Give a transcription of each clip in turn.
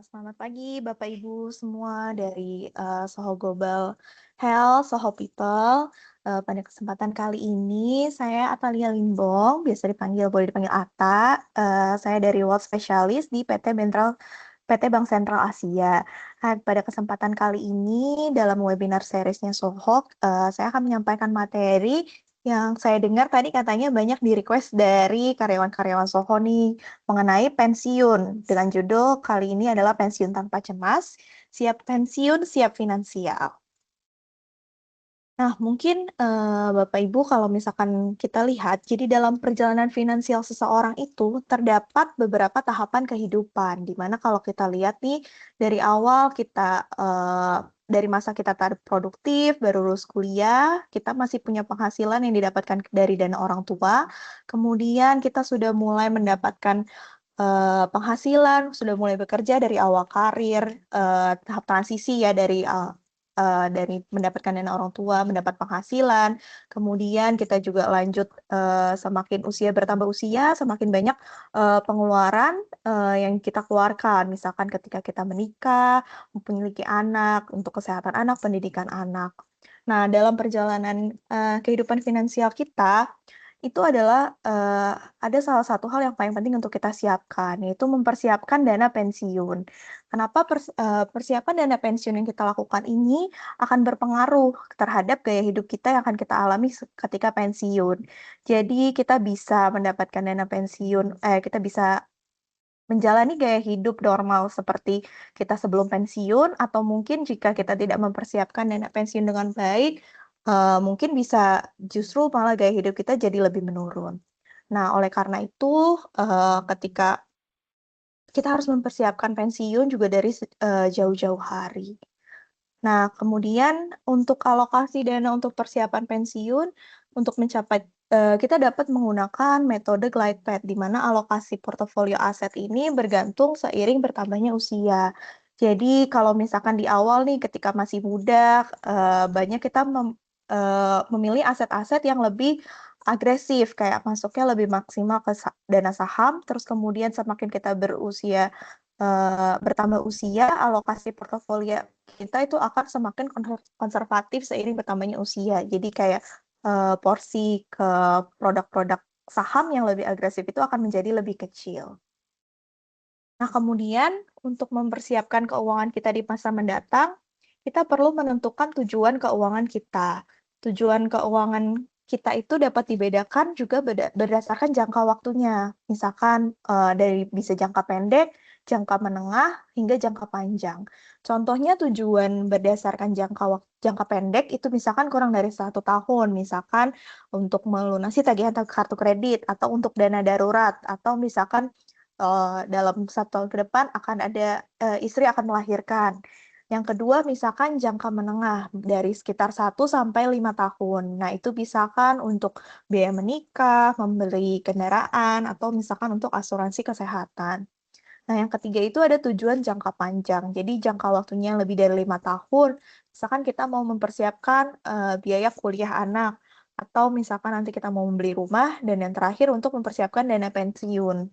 Selamat pagi Bapak Ibu semua dari Soho Global Health, Soho People. Pada kesempatan kali ini saya Atalia Limbong, biasa boleh dipanggil Ata. Saya dari World Specialist di PT Bank Sentral Asia. Pada kesempatan kali ini dalam webinar seriesnya Soho, saya akan menyampaikan materi yang saya dengar tadi katanya banyak di-request dari karyawan-karyawan Soho nih mengenai pensiun dengan judul kali ini adalah pensiun tanpa cemas, siap pensiun, siap finansial. Nah, mungkin Bapak Ibu kalau misalkan kita lihat, jadi dalam perjalanan finansial seseorang itu terdapat beberapa tahapan kehidupan, di mana kalau kita lihat nih dari awal kita dari masa kita produktif, baru lulus kuliah, kita masih punya penghasilan yang didapatkan dari dana orang tua, kemudian kita sudah mulai mendapatkan penghasilan, sudah mulai bekerja dari awal karir, tahap transisi ya dari mendapatkan dana orang tua, mendapat penghasilan, kemudian kita juga lanjut, semakin usia bertambah usia, semakin banyak, pengeluaran, yang kita keluarkan. Misalkan ketika kita menikah, memiliki anak, untuk kesehatan anak, pendidikan anak. Nah, dalam perjalanan, kehidupan finansial kita, itu adalah, ada salah satu hal yang paling penting untuk kita siapkan, yaitu mempersiapkan dana pensiun. Kenapa persiapan dana pensiun yang kita lakukan ini akan berpengaruh terhadap gaya hidup kita yang akan kita alami ketika pensiun. Jadi kita bisa mendapatkan dana pensiun kita bisa menjalani gaya hidup normal seperti kita sebelum pensiun, atau mungkin jika kita tidak mempersiapkan dana pensiun dengan baik, mungkin bisa justru malah gaya hidup kita jadi lebih menurun. Nah, oleh karena itu, ketika kita harus mempersiapkan pensiun juga dari jauh-jauh hari. Nah, kemudian untuk alokasi dana untuk persiapan pensiun, untuk mencapai kita dapat menggunakan metode glide path, di mana alokasi portofolio aset ini bergantung seiring bertambahnya usia. Jadi kalau misalkan di awal nih ketika masih muda, banyak kita memilih aset-aset yang lebih agresif, kayak masuknya lebih maksimal ke dana saham, terus kemudian semakin kita bertambah usia, alokasi portofolio kita itu akan semakin konservatif seiring bertambahnya usia. Jadi kayak, porsi ke produk-produk saham yang lebih agresif itu akan menjadi lebih kecil. Nah, kemudian untuk mempersiapkan keuangan kita di masa mendatang, kita perlu menentukan tujuan keuangan kita. Tujuan keuangan kita itu dapat dibedakan juga berdasarkan jangka waktunya. Misalkan dari bisa jangka pendek, jangka menengah, hingga jangka panjang. Contohnya tujuan berdasarkan jangka pendek itu misalkan kurang dari 1 tahun, misalkan untuk melunasi tagihan kartu kredit, atau untuk dana darurat, atau misalkan dalam 1 tahun ke depan akan ada istri akan melahirkan. Yang kedua, misalkan jangka menengah dari sekitar 1 sampai 5 tahun. Nah, itu misalkan untuk biaya menikah, membeli kendaraan, atau misalkan untuk asuransi kesehatan. Nah, yang ketiga itu ada tujuan jangka panjang. Jadi jangka waktunya yang lebih dari 5 tahun. Misalkan kita mau mempersiapkan biaya kuliah anak, atau misalkan nanti kita mau membeli rumah, dan yang terakhir untuk mempersiapkan dana pensiun.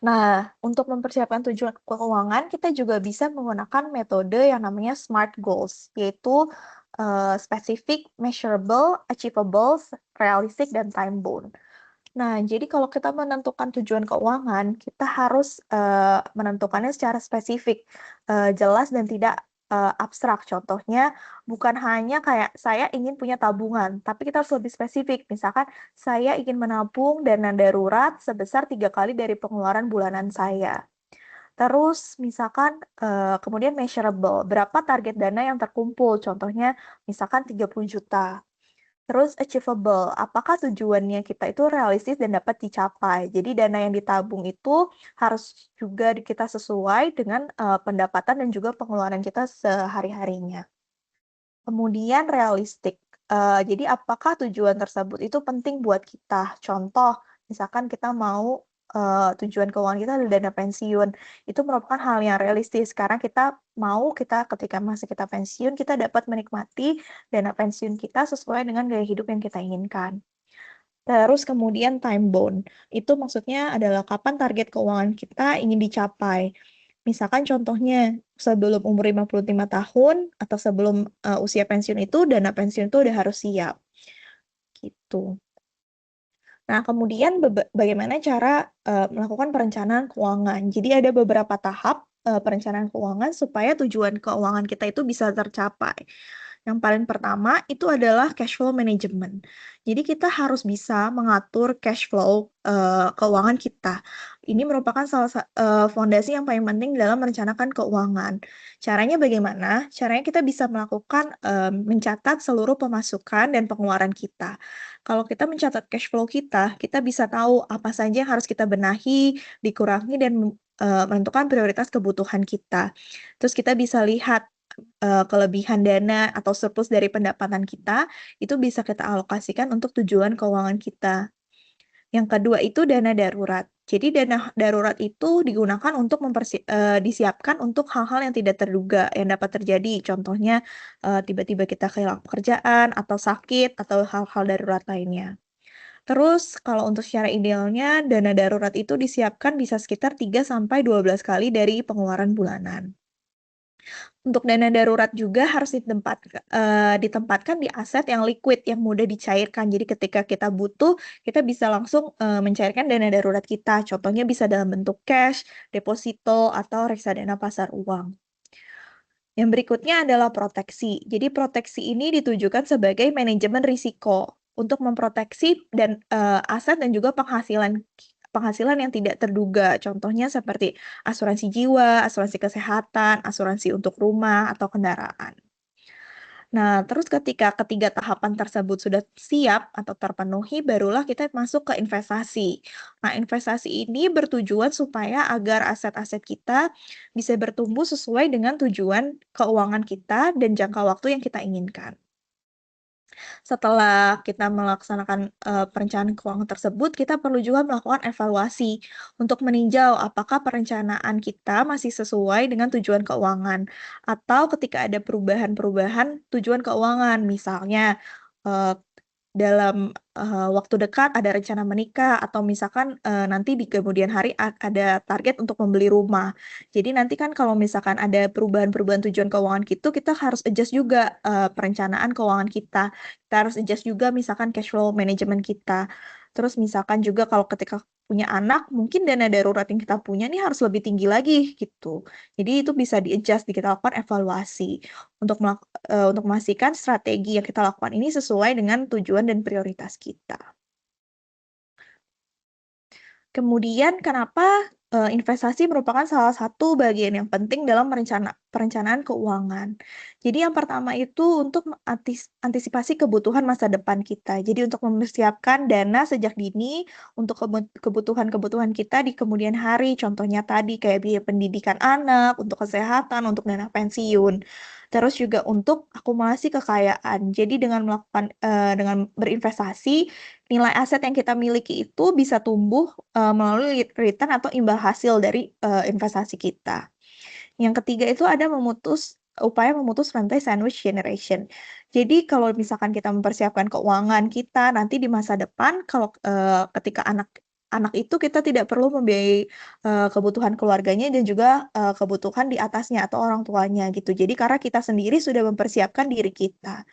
Nah, untuk mempersiapkan tujuan keuangan, kita juga bisa menggunakan metode yang namanya SMART Goals, yaitu specific, measurable, achievable, realistic, dan time-bound. Nah, jadi kalau kita menentukan tujuan keuangan, kita harus menentukannya secara spesifik, jelas dan tidak abstrak. Contohnya, bukan hanya kayak saya ingin punya tabungan, tapi kita harus lebih spesifik. Misalkan, saya ingin menabung dana darurat sebesar 3 kali dari pengeluaran bulanan saya. Terus misalkan, kemudian measurable, berapa target dana yang terkumpul, contohnya misalkan 30 juta. Terus achievable, apakah tujuannya kita itu realistis dan dapat dicapai. Jadi dana yang ditabung itu harus juga kita sesuai dengan, pendapatan dan juga pengeluaran kita sehari-harinya. Kemudian realistik, jadi apakah tujuan tersebut itu penting buat kita. Contoh, misalkan kita mau, tujuan keuangan kita adalah dana pensiun, itu merupakan hal yang realistis karena kita ketika masa kita pensiun, kita dapat menikmati dana pensiun kita sesuai dengan gaya hidup yang kita inginkan. Terus kemudian time bound, itu maksudnya adalah kapan target keuangan kita ingin dicapai. Misalkan contohnya sebelum umur 55 tahun atau sebelum usia pensiun itu dana pensiun itu udah harus siap gitu. Nah, kemudian bagaimana cara melakukan perencanaan keuangan. Jadi ada beberapa tahap perencanaan keuangan supaya tujuan keuangan kita itu bisa tercapai. Yang paling pertama itu adalah cash flow management. Jadi kita harus bisa mengatur cash flow keuangan kita. Ini merupakan fondasi yang paling penting dalam merencanakan keuangan. Caranya bagaimana? Caranya kita bisa melakukan mencatat seluruh pemasukan dan pengeluaran kita. Kalau kita mencatat cash flow kita bisa tahu apa saja yang harus kita benahi, dikurangi, dan menentukan prioritas kebutuhan kita. Terus kita bisa lihat kelebihan dana atau surplus dari pendapatan kita, itu bisa kita alokasikan untuk tujuan keuangan kita. Yang kedua itu dana darurat. Jadi dana darurat itu digunakan untuk disiapkan untuk hal-hal yang tidak terduga yang dapat terjadi. Contohnya tiba-tiba kita kehilangan pekerjaan atau sakit atau hal-hal darurat lainnya. Terus kalau untuk secara idealnya dana darurat itu disiapkan bisa sekitar 3 sampai 12 kali dari pengeluaran bulanan. Untuk dana darurat juga harus ditempatkan di aset yang liquid, yang mudah dicairkan. Jadi ketika kita butuh, kita bisa langsung mencairkan dana darurat kita. Contohnya bisa dalam bentuk cash, deposito, atau reksadana pasar uang. Yang berikutnya adalah proteksi. Jadi proteksi ini ditujukan sebagai manajemen risiko untuk memproteksi aset dan juga penghasilan yang tidak terduga. Contohnya seperti asuransi jiwa, asuransi kesehatan, asuransi untuk rumah atau kendaraan. Nah, terus ketika ketiga tahapan tersebut sudah siap atau terpenuhi, barulah kita masuk ke investasi. Nah, investasi ini bertujuan supaya agar aset-aset kita bisa bertumbuh sesuai dengan tujuan keuangan kita dan jangka waktu yang kita inginkan. Setelah kita melaksanakan perencanaan keuangan tersebut, kita perlu juga melakukan evaluasi untuk meninjau apakah perencanaan kita masih sesuai dengan tujuan keuangan atau ketika ada perubahan-perubahan tujuan keuangan. Misalnya, eee, dalam waktu dekat ada rencana menikah atau misalkan nanti di kemudian hari ada target untuk membeli rumah. Jadi nanti kan kalau misalkan ada perubahan-perubahan tujuan keuangan gitu, kita harus adjust juga perencanaan keuangan kita. Kita harus adjust juga misalkan cash flow management kita. Terus misalkan juga kalau ketika punya anak, mungkin dana darurat yang kita punya nih harus lebih tinggi lagi gitu. Jadi itu bisa di-adjust, kita lakukan evaluasi untuk memastikan strategi yang kita lakukan ini sesuai dengan tujuan dan prioritas kita. Kemudian kenapa investasi merupakan salah satu bagian yang penting dalam perencanaan keuangan. Jadi yang pertama itu untuk antisipasi kebutuhan masa depan kita. Jadi untuk mempersiapkan dana sejak dini untuk kebutuhan-kebutuhan kita di kemudian hari. Contohnya tadi kayak biaya pendidikan anak, untuk kesehatan, untuk dana pensiun. Terus juga untuk akumulasi kekayaan. Jadi dengan berinvestasi, nilai aset yang kita miliki itu bisa tumbuh melalui return atau imbal hasil dari investasi kita. Yang ketiga itu ada upaya memutus rantai sandwich generation. Jadi kalau misalkan kita mempersiapkan keuangan kita nanti di masa depan kalau ketika anak anak itu kita tidak perlu membiayai kebutuhan keluarganya dan juga kebutuhan di atasnya atau orang tuanya gitu. Jadi karena kita sendiri sudah mempersiapkan diri kita.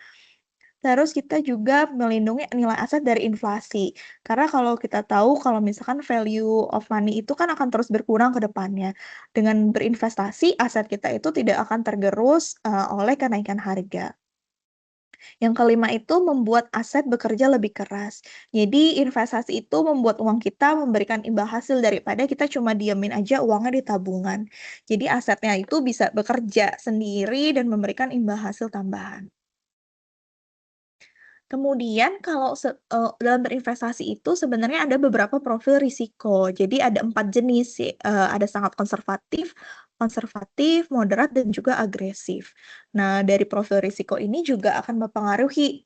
Terus kita juga melindungi nilai aset dari inflasi. Karena kalau kita tahu kalau misalkan value of money itu kan akan terus berkurang ke depannya. Dengan berinvestasi, aset kita itu tidak akan tergerus oleh kenaikan harga. Yang kelima itu membuat aset bekerja lebih keras. Jadi investasi itu membuat uang kita memberikan imbal hasil daripada kita cuma diamin aja uangnya di tabungan. Jadi asetnya itu bisa bekerja sendiri dan memberikan imbal hasil tambahan. Kemudian kalau dalam berinvestasi itu sebenarnya ada beberapa profil risiko. Jadi ada 4 jenis sih, ada sangat konservatif, konservatif, moderat, dan juga agresif. Nah, dari profil risiko ini juga akan mempengaruhi,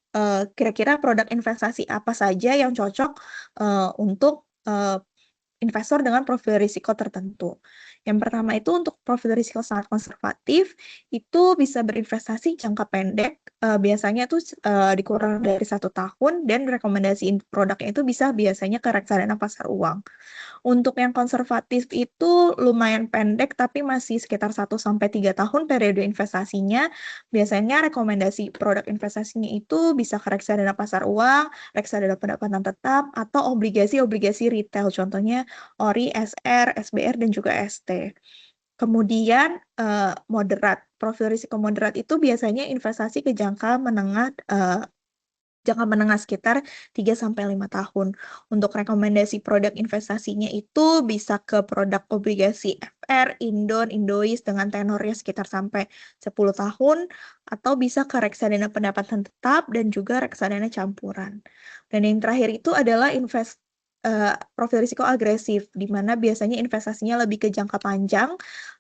kira-kira produk investasi apa saja yang cocok, untuk investor dengan profil risiko tertentu. Yang pertama itu untuk profil risiko sangat konservatif, itu bisa berinvestasi jangka pendek, biasanya tuh dikurang dari 1 tahun, dan rekomendasi produknya itu bisa biasanya ke reksadana pasar uang. Untuk yang konservatif itu lumayan pendek, tapi masih sekitar 1 sampai 3 tahun periode investasinya. Biasanya rekomendasi produk investasinya itu bisa ke reksadana pasar uang, reksadana pendapatan tetap, atau obligasi-obligasi retail, contohnya ORI, SR, SBR, dan juga ST. Kemudian moderat, profil risiko moderat itu biasanya investasi ke jangka menengah sekitar 3 sampai 5 tahun. Untuk rekomendasi produk investasinya itu bisa ke produk obligasi FR, Indon, Indois dengan tenornya sekitar sampai 10 tahun, atau bisa ke reksadana pendapatan tetap dan juga reksadana campuran. Dan yang terakhir itu adalah profil risiko agresif, di mana biasanya investasinya lebih ke jangka panjang,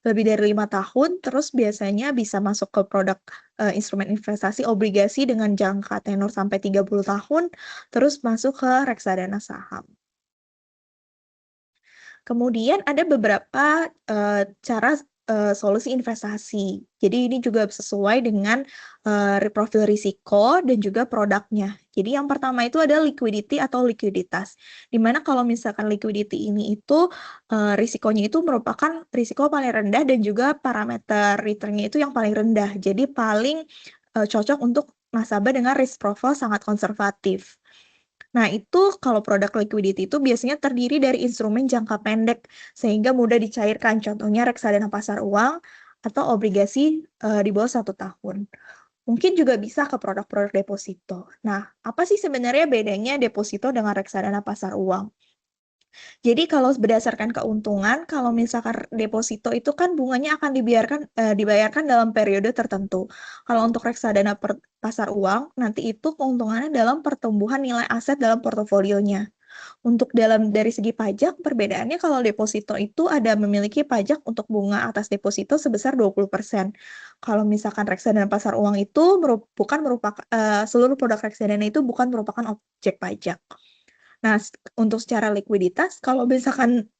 lebih dari 5 tahun, terus biasanya bisa masuk ke produk instrumen investasi obligasi dengan jangka tenor sampai 30 tahun, terus masuk ke reksadana saham. Kemudian ada beberapa cara solusi investasi. Jadi ini juga sesuai dengan profil risiko dan juga produknya. Jadi yang pertama itu ada liquidity atau likuiditas. Dimana kalau misalkan liquidity ini itu risikonya itu merupakan risiko paling rendah dan juga parameter return-nya itu yang paling rendah. Jadi paling cocok untuk nasabah dengan risk profile sangat konservatif. Nah, itu kalau produk liquidity itu biasanya terdiri dari instrumen jangka pendek sehingga mudah dicairkan. Contohnya reksadana pasar uang atau obligasi di bawah 1 tahun. Mungkin juga bisa ke produk-produk deposito. Nah, apa sih sebenarnya bedanya deposito dengan reksadana pasar uang? Jadi kalau berdasarkan keuntungan, kalau misalkan deposito itu kan bunganya akan dibayarkan dalam periode tertentu. Kalau untuk reksadana pasar uang, nanti itu keuntungannya dalam pertumbuhan nilai aset dalam portofolionya. Untuk dari segi pajak, perbedaannya kalau deposito itu ada memiliki pajak untuk bunga atas deposito sebesar 20%. Kalau misalkan reksadana pasar uang itu seluruh produk reksadana itu bukan merupakan objek pajak. Nah, untuk secara likuiditas, kalau misalkan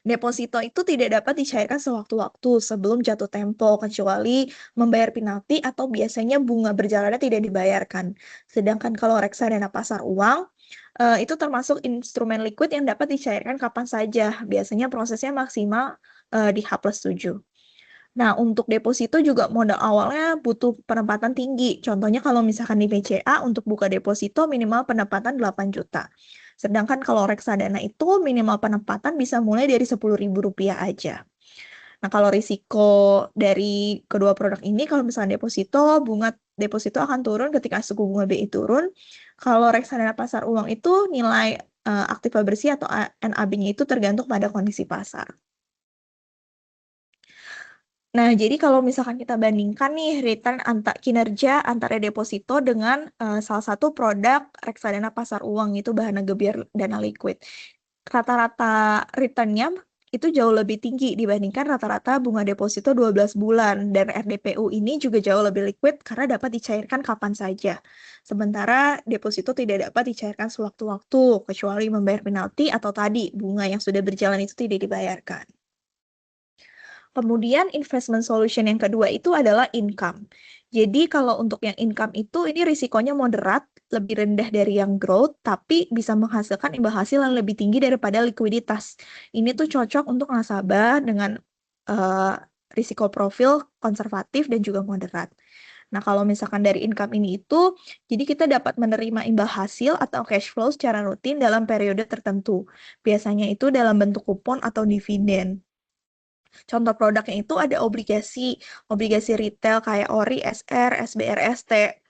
deposito itu tidak dapat dicairkan sewaktu-waktu sebelum jatuh tempo, kecuali membayar penalti atau biasanya bunga berjalannya tidak dibayarkan. Sedangkan kalau reksadana pasar uang, itu termasuk instrumen liquid yang dapat dicairkan kapan saja. Biasanya prosesnya maksimal di H+7. Nah, untuk deposito juga modal awalnya butuh penempatan tinggi. Contohnya kalau misalkan di BCA untuk buka deposito minimal penempatan 8 juta. Sedangkan kalau reksadana itu minimal penempatan bisa mulai dari Rp10.000 aja. Nah, kalau risiko dari kedua produk ini, kalau misalnya deposito, bunga deposito akan turun ketika suku bunga BI turun. Kalau reksadana pasar uang itu nilai aktiva bersih atau NAB-nya itu tergantung pada kondisi pasar. Nah, jadi kalau misalkan kita bandingkan nih return kinerja antara deposito dengan salah satu produk reksadana pasar uang itu bahan gebiar dana liquid. Rata-rata return-nya itu jauh lebih tinggi dibandingkan rata-rata bunga deposito 12 bulan dan RDPU ini juga jauh lebih liquid karena dapat dicairkan kapan saja. Sementara deposito tidak dapat dicairkan sewaktu-waktu kecuali membayar penalti atau tadi bunga yang sudah berjalan itu tidak dibayarkan. Kemudian investment solution yang kedua itu adalah income. Jadi kalau untuk yang income itu ini risikonya moderat, lebih rendah dari yang growth, tapi bisa menghasilkan imbal hasil yang lebih tinggi daripada likuiditas. Ini tuh cocok untuk nasabah dengan risiko profil konservatif dan juga moderat. Nah, kalau misalkan dari income ini itu, jadi kita dapat menerima imbal hasil atau cash flow secara rutin dalam periode tertentu. Biasanya itu dalam bentuk kupon atau dividen. Contoh produknya itu ada obligasi retail kayak ORI, SR, SBR, ST,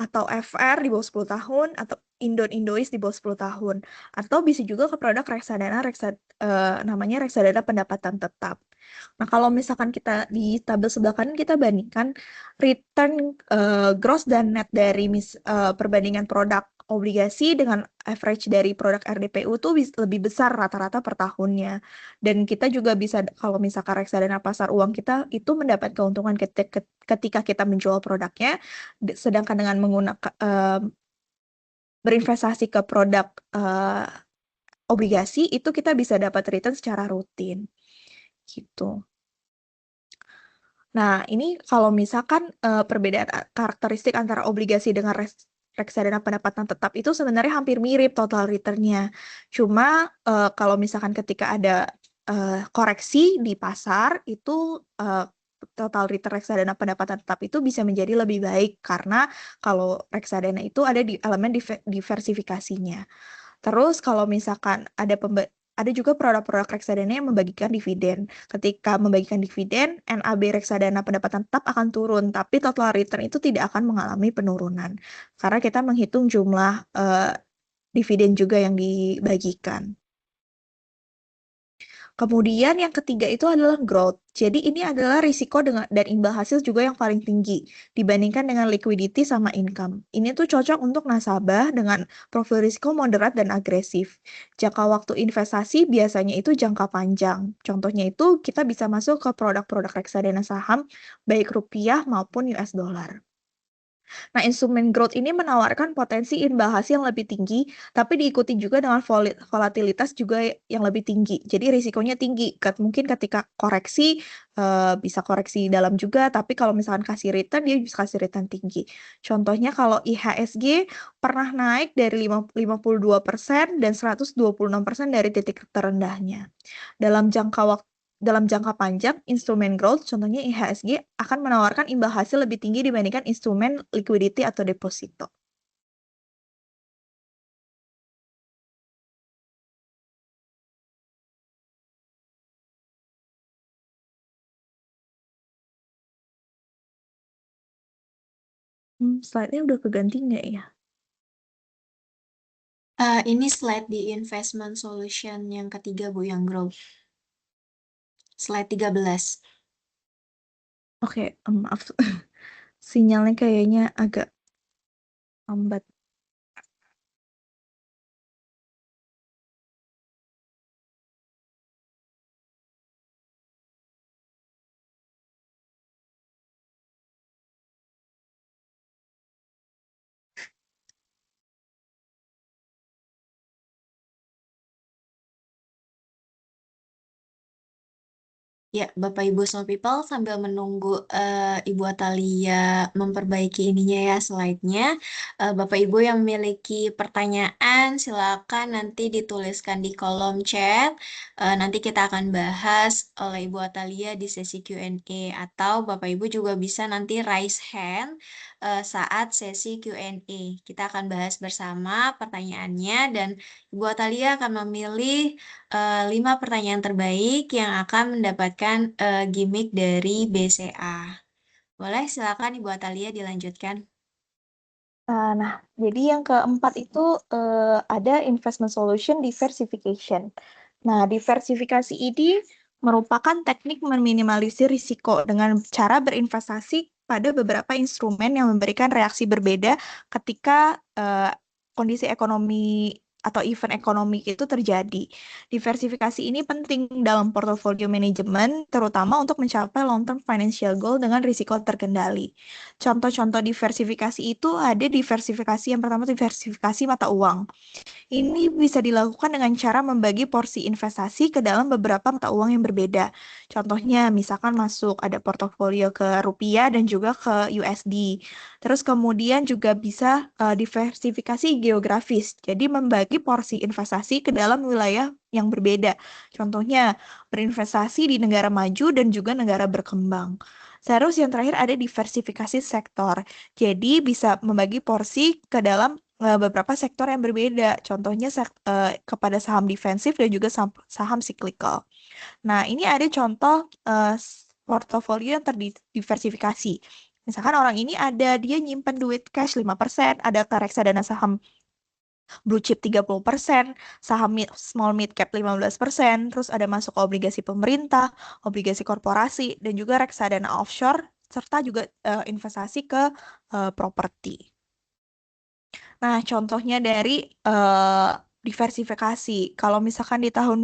atau FR di bawah 10 tahun, atau Indon Indois di bawah 10 tahun. Atau bisa juga ke produk namanya reksadana pendapatan tetap. Nah, kalau misalkan kita di tabel sebelah kanan kita bandingkan return gross dan net dari perbandingan produk obligasi dengan average dari produk RDPU tuh lebih besar rata-rata per tahunnya. Dan kita juga bisa, kalau misalkan reksadana pasar uang kita itu mendapat keuntungan ketika kita menjual produknya, sedangkan dengan berinvestasi ke produk obligasi itu kita bisa dapat return secara rutin gitu. Nah, ini kalau misalkan perbedaan karakteristik antara obligasi dengan reksadana pendapatan tetap itu sebenarnya hampir mirip total return-nya. Cuma kalau misalkan ketika ada koreksi di pasar itu total return reksadana pendapatan tetap itu bisa menjadi lebih baik karena kalau reksadana itu ada di elemen diversifikasinya. Terus kalau misalkan ada juga produk-produk reksadana yang membagikan dividen. Ketika membagikan dividen, NAB reksadana pendapatan tetap akan turun, tapi total return itu tidak akan mengalami penurunan. Karena kita menghitung jumlah dividen juga yang dibagikan. Kemudian yang ketiga itu adalah growth. Jadi ini adalah risiko dan imbal hasil juga yang paling tinggi dibandingkan dengan liquidity sama income. Ini tuh cocok untuk nasabah dengan profil risiko moderat dan agresif. Jangka waktu investasi biasanya itu jangka panjang. Contohnya itu kita bisa masuk ke produk-produk reksadana saham baik rupiah maupun US dollar. Nah, instrumen growth ini menawarkan potensi imbal hasil yang lebih tinggi, tapi diikuti juga dengan volatilitas juga yang lebih tinggi. Jadi risikonya tinggi. Mungkin ketika koreksi, bisa koreksi dalam juga, tapi kalau misalkan kasih return, dia bisa kasih return tinggi. Contohnya kalau IHSG pernah naik dari 52% dan 126% dari titik terendahnya. Dalam jangka panjang, instrumen growth, contohnya IHSG, akan menawarkan imbal hasil lebih tinggi dibandingkan instrumen liquidity atau deposito. Slide-nya udah keganti nggak ya? Ini slide di investment solution yang ketiga, Bu, yang growth. Slide 13. Oke, maaf. Sinyalnya kayaknya agak lambat. Ya, Bapak Ibu Small People sambil menunggu Ibu Atalia memperbaiki ininya ya slide-nya. Bapak Ibu yang memiliki pertanyaan silakan nanti dituliskan di kolom chat. Nanti kita akan bahas oleh Ibu Atalia di sesi Q&A atau Bapak Ibu juga bisa nanti raise hand saat sesi Q&A. Kita akan bahas bersama pertanyaannya dan Ibu Atalia akan memilih 5 pertanyaan terbaik yang akan mendapatkan gimmick dari BCA. Boleh, silakan Ibu Atalia dilanjutkan. Nah, jadi yang keempat itu ada investment solution diversification. Nah, diversifikasi ini merupakan teknik meminimalisir risiko dengan cara berinvestasi pada beberapa instrumen yang memberikan reaksi berbeda ketika kondisi ekonomi atau event ekonomi itu terjadi. Diversifikasi ini penting dalam portofolio manajemen, terutama untuk mencapai long-term financial goal dengan risiko terkendali. Contoh-contoh diversifikasi itu ada diversifikasi yang pertama diversifikasi mata uang. Ini bisa dilakukan dengan cara membagi porsi investasi ke dalam beberapa mata uang yang berbeda. Contohnya, misalkan masuk ada portofolio ke rupiah dan juga ke USD. Terus kemudian juga bisa diversifikasi geografis. Jadi membagi porsi investasi ke dalam wilayah yang berbeda. Contohnya, berinvestasi di negara maju dan juga negara berkembang. Terus yang terakhir ada diversifikasi sektor. Jadi bisa membagi porsi ke dalam beberapa sektor yang berbeda. Contohnya kepada saham defensif dan juga saham cyclical. Nah, ini ada contoh portofolio yang terdiversifikasi. Misalkan orang ini dia nyimpen duit cash 5%, ada ke reksadana saham blue chip 30%, saham small mid cap 15%, terus ada masuk ke obligasi pemerintah, obligasi korporasi, dan juga reksadana offshore, serta juga investasi ke properti. Nah, contohnya dari diversifikasi. Kalau misalkan di tahun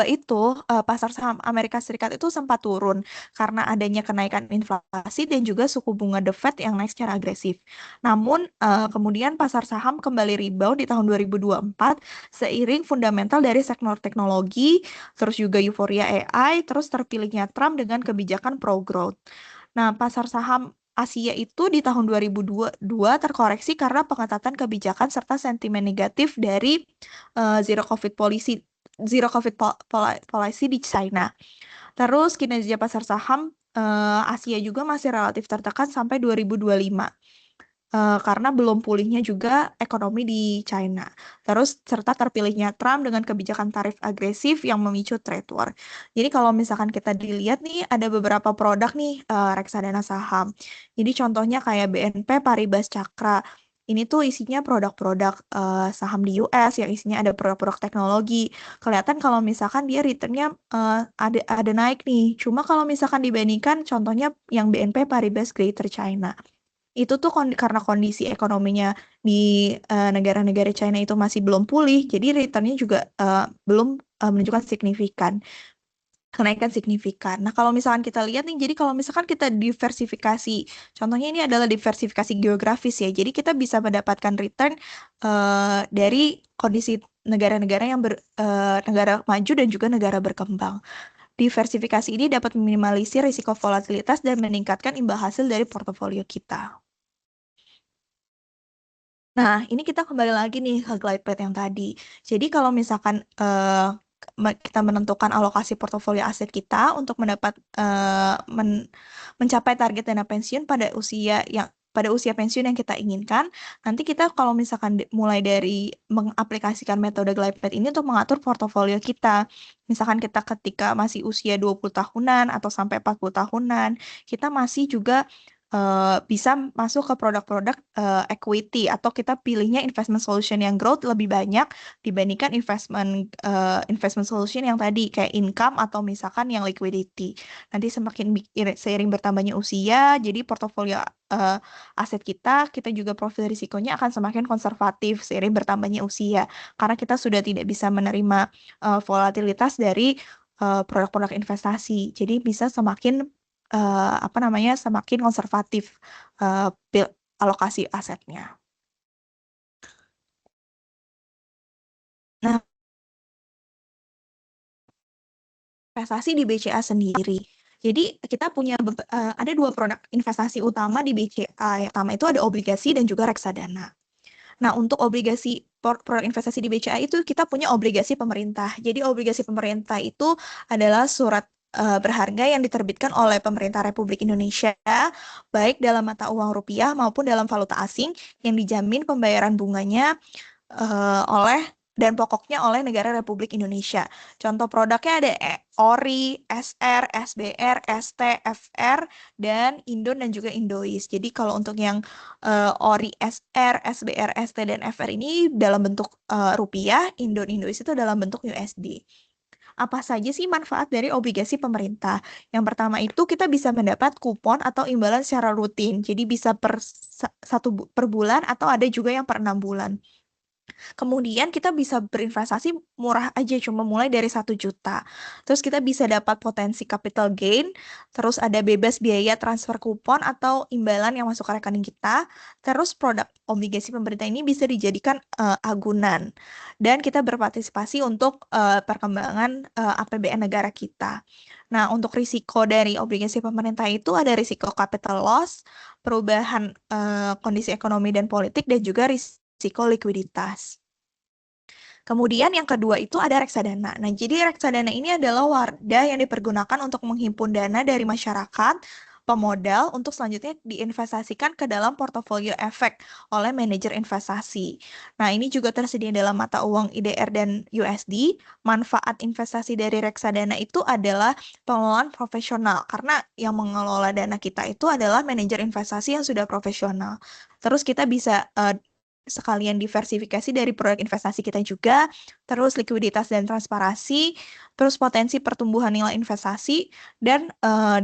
itu pasar saham Amerika Serikat itu sempat turun karena adanya kenaikan inflasi dan juga suku bunga The Fed yang naik secara agresif. Namun kemudian pasar saham kembali rebound di tahun 2024 seiring fundamental dari sektor teknologi, terus juga euforia AI, terus terpilihnya Trump dengan kebijakan pro-growth. Nah, pasar saham Asia itu di tahun 2022 terkoreksi karena pengetatan kebijakan serta sentimen negatif dari zero COVID policy di China. Terus kinerja pasar saham Asia juga masih relatif tertekan sampai 2025. Karena belum pulihnya juga ekonomi di China. Terus serta terpilihnya Trump dengan kebijakan tarif agresif yang memicu trade war. Jadi kalau misalkan kita dilihat nih ada beberapa produk nih reksadana saham. Jadi contohnya kayak BNP Paribas Cakra. Ini tuh isinya produk-produk saham di US yang isinya ada produk-produk teknologi. Kelihatan kalau misalkan dia returnnya ada naik nih. Cuma kalau misalkan dibandingkan contohnya yang BNP Paribas Greater China itu tuh karena kondisi ekonominya di negara-negara China itu masih belum pulih, jadi returnnya juga belum menunjukkan kenaikan signifikan. Nah, kalau misalkan kita lihat nih, jadi kalau misalkan kita diversifikasi, contohnya ini adalah diversifikasi geografis ya, jadi kita bisa mendapatkan return dari kondisi negara-negara negara maju dan juga negara berkembang. Diversifikasi ini dapat meminimalisir risiko volatilitas dan meningkatkan imbal hasil dari portofolio kita. Nah, ini kita kembali lagi nih ke glide path yang tadi. Jadi kalau misalkan kita menentukan alokasi portofolio aset kita untuk mencapai target dana pensiun pada usia pensiun yang kita inginkan, nanti kita kalau misalkan mulai dari mengaplikasikan metode glide path ini untuk mengatur portofolio kita. Misalkan kita ketika masih usia 20 tahunan atau sampai 40 tahunan, kita masih juga bisa masuk ke produk-produk equity atau kita pilihnya investment solution yang growth lebih banyak dibandingkan investment solution yang tadi kayak income atau misalkan yang liquidity. Nanti seiring bertambahnya usia, jadi portofolio aset kita juga profil risikonya akan semakin konservatif seiring bertambahnya usia karena kita sudah tidak bisa menerima volatilitas dari produk-produk investasi. Jadi bisa semakin konservatif eh, alokasi asetnya. Nah, investasi di BCA sendiri. Jadi kita punya ada dua produk investasi utama di BCA. Yang pertama itu ada obligasi dan juga reksadana. Nah, untuk produk investasi di BCA itu kita punya obligasi pemerintah. Jadi obligasi pemerintah itu adalah surat berharga yang diterbitkan oleh pemerintah Republik Indonesia, baik dalam mata uang rupiah maupun dalam valuta asing, yang dijamin pembayaran bunganya dan pokoknya oleh negara Republik Indonesia. Contoh produknya ada ORI, SR, SBR, ST, FR, dan Indon dan juga Indois. Jadi kalau untuk yang ORI, SR, SBR, ST, dan FR ini dalam bentuk rupiah, Indon, Indois itu dalam bentuk USD. Apa saja sih manfaat dari obligasi pemerintah? Yang pertama itu kita bisa mendapat kupon atau imbalan secara rutin. Jadi bisa per bulan atau ada juga yang per 6 bulan. Kemudian kita bisa berinvestasi murah aja, cuma mulai dari 1 juta. Terus kita bisa dapat potensi capital gain, terus ada bebas biaya transfer kupon atau imbalan yang masuk ke rekening kita. Terus produk obligasi pemerintah ini bisa dijadikan agunan. Dan kita berpartisipasi untuk perkembangan APBN negara kita. Nah, untuk risiko dari obligasi pemerintah itu ada risiko capital loss, perubahan kondisi ekonomi dan politik, dan juga risiko likuiditas. Kemudian yang kedua itu ada reksadana. Nah, jadi reksadana ini adalah wadah yang dipergunakan untuk menghimpun dana dari masyarakat, pemodal untuk selanjutnya diinvestasikan ke dalam portofolio efek oleh manajer investasi. Nah, ini juga tersedia dalam mata uang IDR dan USD. Manfaat investasi dari reksadana itu adalah pengelolaan profesional karena yang mengelola dana kita itu adalah manajer investasi yang sudah profesional. Terus kita bisa sekalian diversifikasi dari proyek investasi kita juga, terus likuiditas dan transparansi, terus potensi pertumbuhan nilai investasi, dan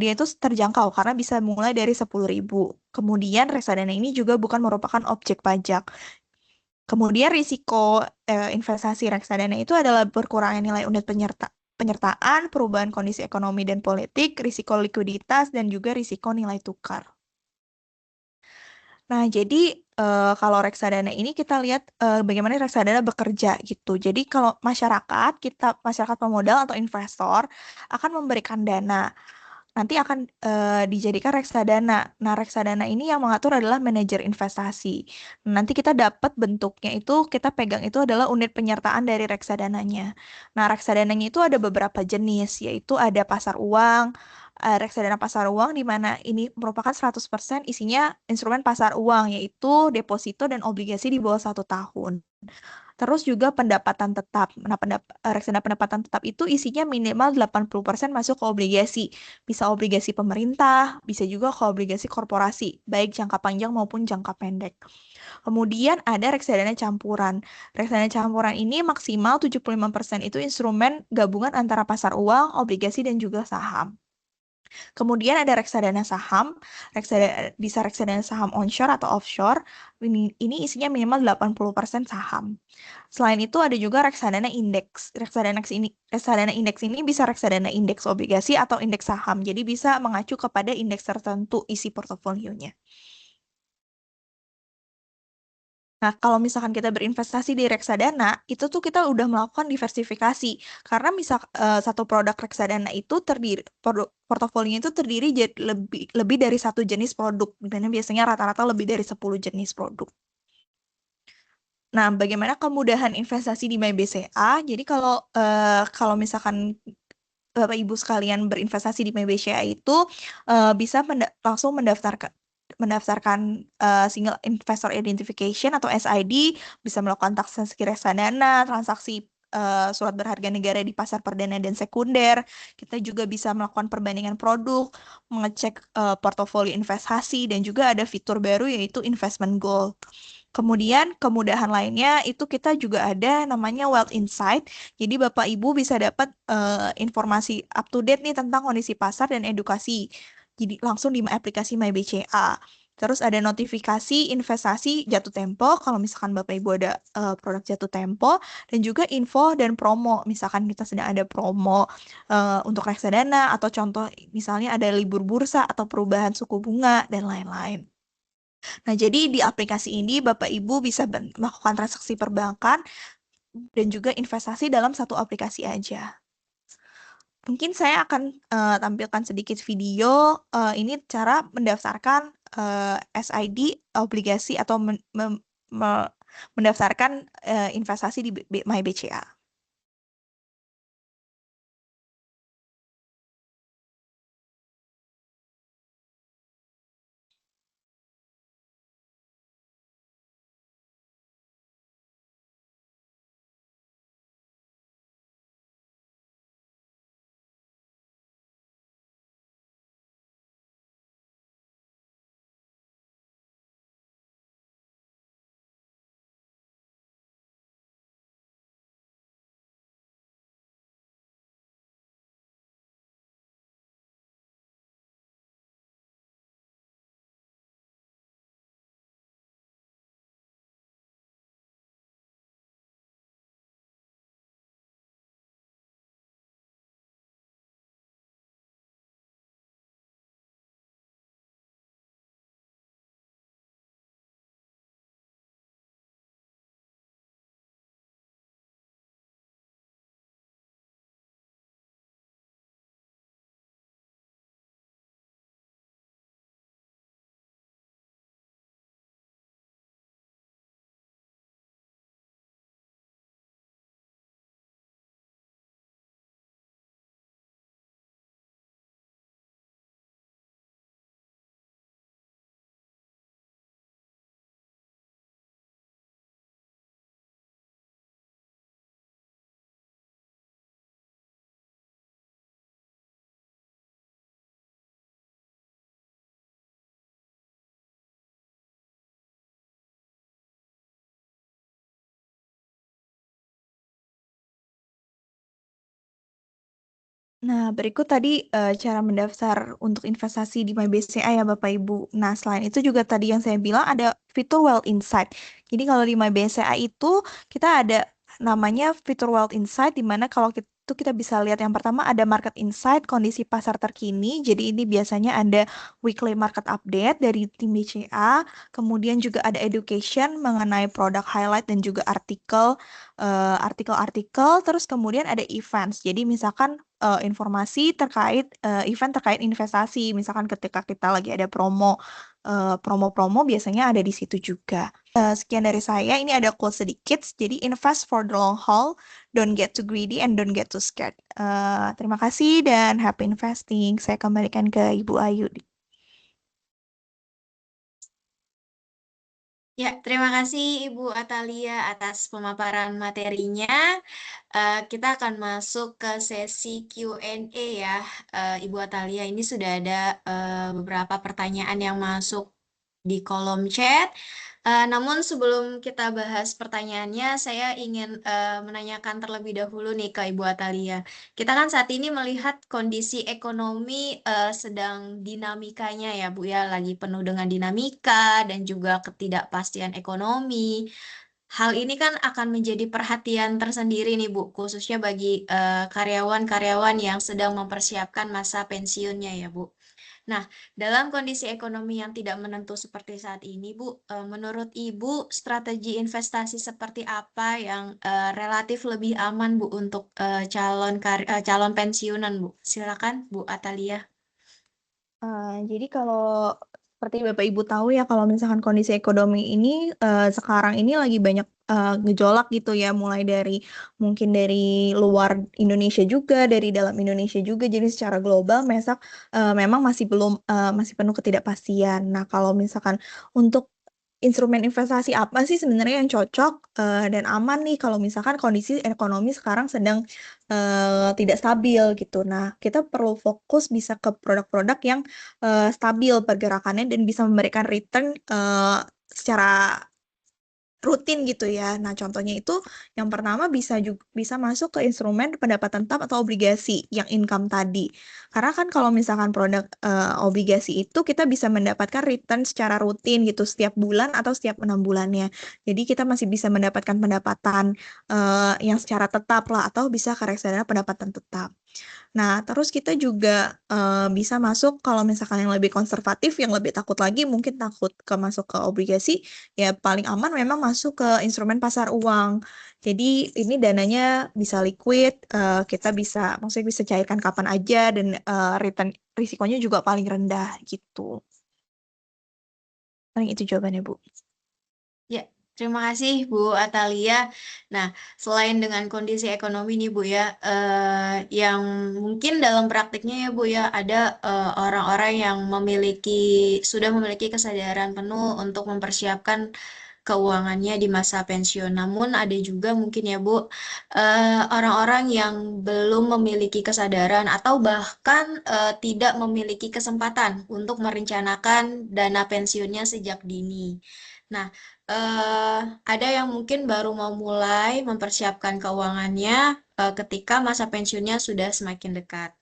dia itu terjangkau karena bisa mulai dari 10.000. Kemudian reksadana ini juga bukan merupakan objek pajak. Kemudian risiko investasi reksadana itu adalah berkurangnya nilai unit penyertaan, perubahan kondisi ekonomi dan politik, risiko likuiditas, dan juga risiko nilai tukar. Nah, jadi kalau reksadana ini kita lihat bagaimana reksadana bekerja gitu. Jadi kalau masyarakat pemodal atau investor akan memberikan dana, nanti akan dijadikan reksadana. Nah, reksadana ini yang mengatur adalah manajer investasi. Nanti kita dapat bentuknya itu, kita pegang itu adalah unit penyertaan dari reksadananya. Nah, reksadananya itu ada beberapa jenis, yaitu ada pasar uang, reksadana pasar uang di mana ini merupakan 100% isinya instrumen pasar uang, yaitu deposito dan obligasi di bawah 1 tahun. Terus juga pendapatan tetap. Nah, reksadana pendapatan tetap itu isinya minimal 80% masuk ke obligasi. Bisa obligasi pemerintah, bisa juga ke obligasi korporasi, baik jangka panjang maupun jangka pendek. Kemudian ada reksadana campuran. Reksadana campuran ini maksimal 75% itu instrumen gabungan antara pasar uang, obligasi, dan juga saham. Kemudian ada reksadana saham, bisa reksadana saham onshore atau offshore. Ini isinya minimal 80% saham. Selain itu ada juga reksadana indeks. Reksadana indeks ini bisa reksadana indeks obligasi atau indeks saham. Jadi bisa mengacu kepada indeks tertentu isi portofolionya. Nah, kalau misalkan kita berinvestasi di reksadana, itu tuh kita udah melakukan diversifikasi. Karena satu produk reksadana itu portofolionya itu terdiri lebih dari satu jenis produk. Dan biasanya rata-rata lebih dari 10 jenis produk. Nah, bagaimana kemudahan investasi di MyBCA? Jadi kalau misalkan Bapak Ibu sekalian berinvestasi di MyBCA itu bisa langsung mendaftarkan Single Investor Identification atau SID, bisa melakukan transaksi reksadana, transaksi surat berharga negara di pasar perdana dan sekunder. Kita juga bisa melakukan perbandingan produk, mengecek portofolio investasi, dan juga ada fitur baru yaitu Investment Gold. Kemudian kemudahan lainnya itu kita juga ada namanya Wealth Insight. Jadi Bapak Ibu bisa dapat informasi up to date nih tentang kondisi pasar dan edukasi. Jadi langsung di aplikasi MyBCA. Terus ada notifikasi investasi jatuh tempo kalau misalkan Bapak Ibu ada produk jatuh tempo, dan juga info dan promo. Misalkan kita sedang ada promo untuk reksadana, atau contoh misalnya ada libur bursa atau perubahan suku bunga dan lain-lain. Nah, jadi di aplikasi ini Bapak Ibu bisa melakukan transaksi perbankan dan juga investasi dalam satu aplikasi aja. Mungkin saya akan tampilkan sedikit video ini cara mendaftarkan SID obligasi atau mendaftarkan investasi di MyBCA. Nah, berikut tadi cara mendaftar untuk investasi di MyBCA ya Bapak Ibu. Nah, selain itu juga tadi yang saya bilang ada fitur Wealth Insight. Jadi kalau di MyBCA itu kita ada namanya fitur Wealth Insight, di mana kalau itu kita bisa lihat yang pertama ada market insight, kondisi pasar terkini. Jadi ini biasanya ada weekly market update dari tim BCA. Kemudian juga ada education mengenai produk highlight dan juga artikel-artikel. Terus kemudian ada events. Jadi misalkan informasi terkait event terkait investasi. Misalkan ketika kita lagi ada promo-promo biasanya ada di situ juga. Sekian dari saya. Ini ada quote sedikit. Jadi invest for the long haul, don't get too greedy and don't get too scared. Terima kasih dan happy investing. Saya kembalikan ke Ibu Ayu. Ya, terima kasih Ibu Atalia atas pemaparan materinya. Kita akan masuk ke sesi Q&A ya, Ibu Atalia. Ini sudah ada beberapa pertanyaan yang masuk di kolom chat. Namun sebelum kita bahas pertanyaannya, saya ingin menanyakan terlebih dahulu nih ke Ibu Atalia. Kita kan saat ini melihat kondisi ekonomi sedang dinamikanya ya Bu ya, lagi penuh dengan dinamika dan juga ketidakpastian ekonomi. Hal ini kan akan menjadi perhatian tersendiri nih Bu, khususnya bagi karyawan-karyawan yang sedang mempersiapkan masa pensiunnya ya Bu. Nah, dalam kondisi ekonomi yang tidak menentu seperti saat ini, Bu, menurut Ibu, strategi investasi seperti apa yang relatif lebih aman, Bu, untuk calon pensiunan, Bu? Silakan, Bu Atalia. Jadi kalau seperti Bapak Ibu tahu ya kalau misalkan kondisi ekonomi ini sekarang ini lagi banyak gejolak gitu ya, mulai dari mungkin dari luar Indonesia juga, dari dalam Indonesia juga. Jadi secara global memang masih penuh ketidakpastian. Nah, kalau misalkan untuk instrumen investasi apa sih sebenarnya yang cocok dan aman nih kalau misalkan kondisi ekonomi sekarang sedang tidak stabil gitu. Nah, kita perlu fokus bisa ke produk-produk yang stabil pergerakannya dan bisa memberikan return secara rutin gitu ya. Nah, contohnya itu yang pertama bisa masuk ke instrumen pendapatan tetap atau obligasi yang income tadi. Karena kan kalau misalkan produk obligasi itu kita bisa mendapatkan return secara rutin gitu setiap bulan atau setiap 6 bulannya. Jadi kita masih bisa mendapatkan pendapatan yang secara tetap lah atau bisa ke reksadana pendapatan tetap. Nah, terus kita juga bisa masuk kalau misalkan yang lebih konservatif, yang lebih takut lagi, mungkin takut masuk ke obligasi, ya paling aman memang masuk ke instrumen pasar uang. Jadi ini dananya bisa liquid, kita maksudnya bisa cairkan kapan aja dan return risikonya juga paling rendah gitu. Paling itu jawabannya, Bu. Ya, terima kasih Bu Atalia. Nah, selain dengan kondisi ekonomi nih Bu ya, yang mungkin dalam praktiknya ya Bu ya, ada orang-orang yang sudah memiliki kesadaran penuh untuk mempersiapkan keuangannya di masa pensiun. Namun ada juga mungkin ya Bu, orang-orang yang belum memiliki kesadaran atau bahkan tidak memiliki kesempatan untuk merencanakan dana pensiunnya sejak dini. Nah, ada yang mungkin baru mau mulai mempersiapkan keuangannya ketika masa pensiunnya sudah semakin dekat.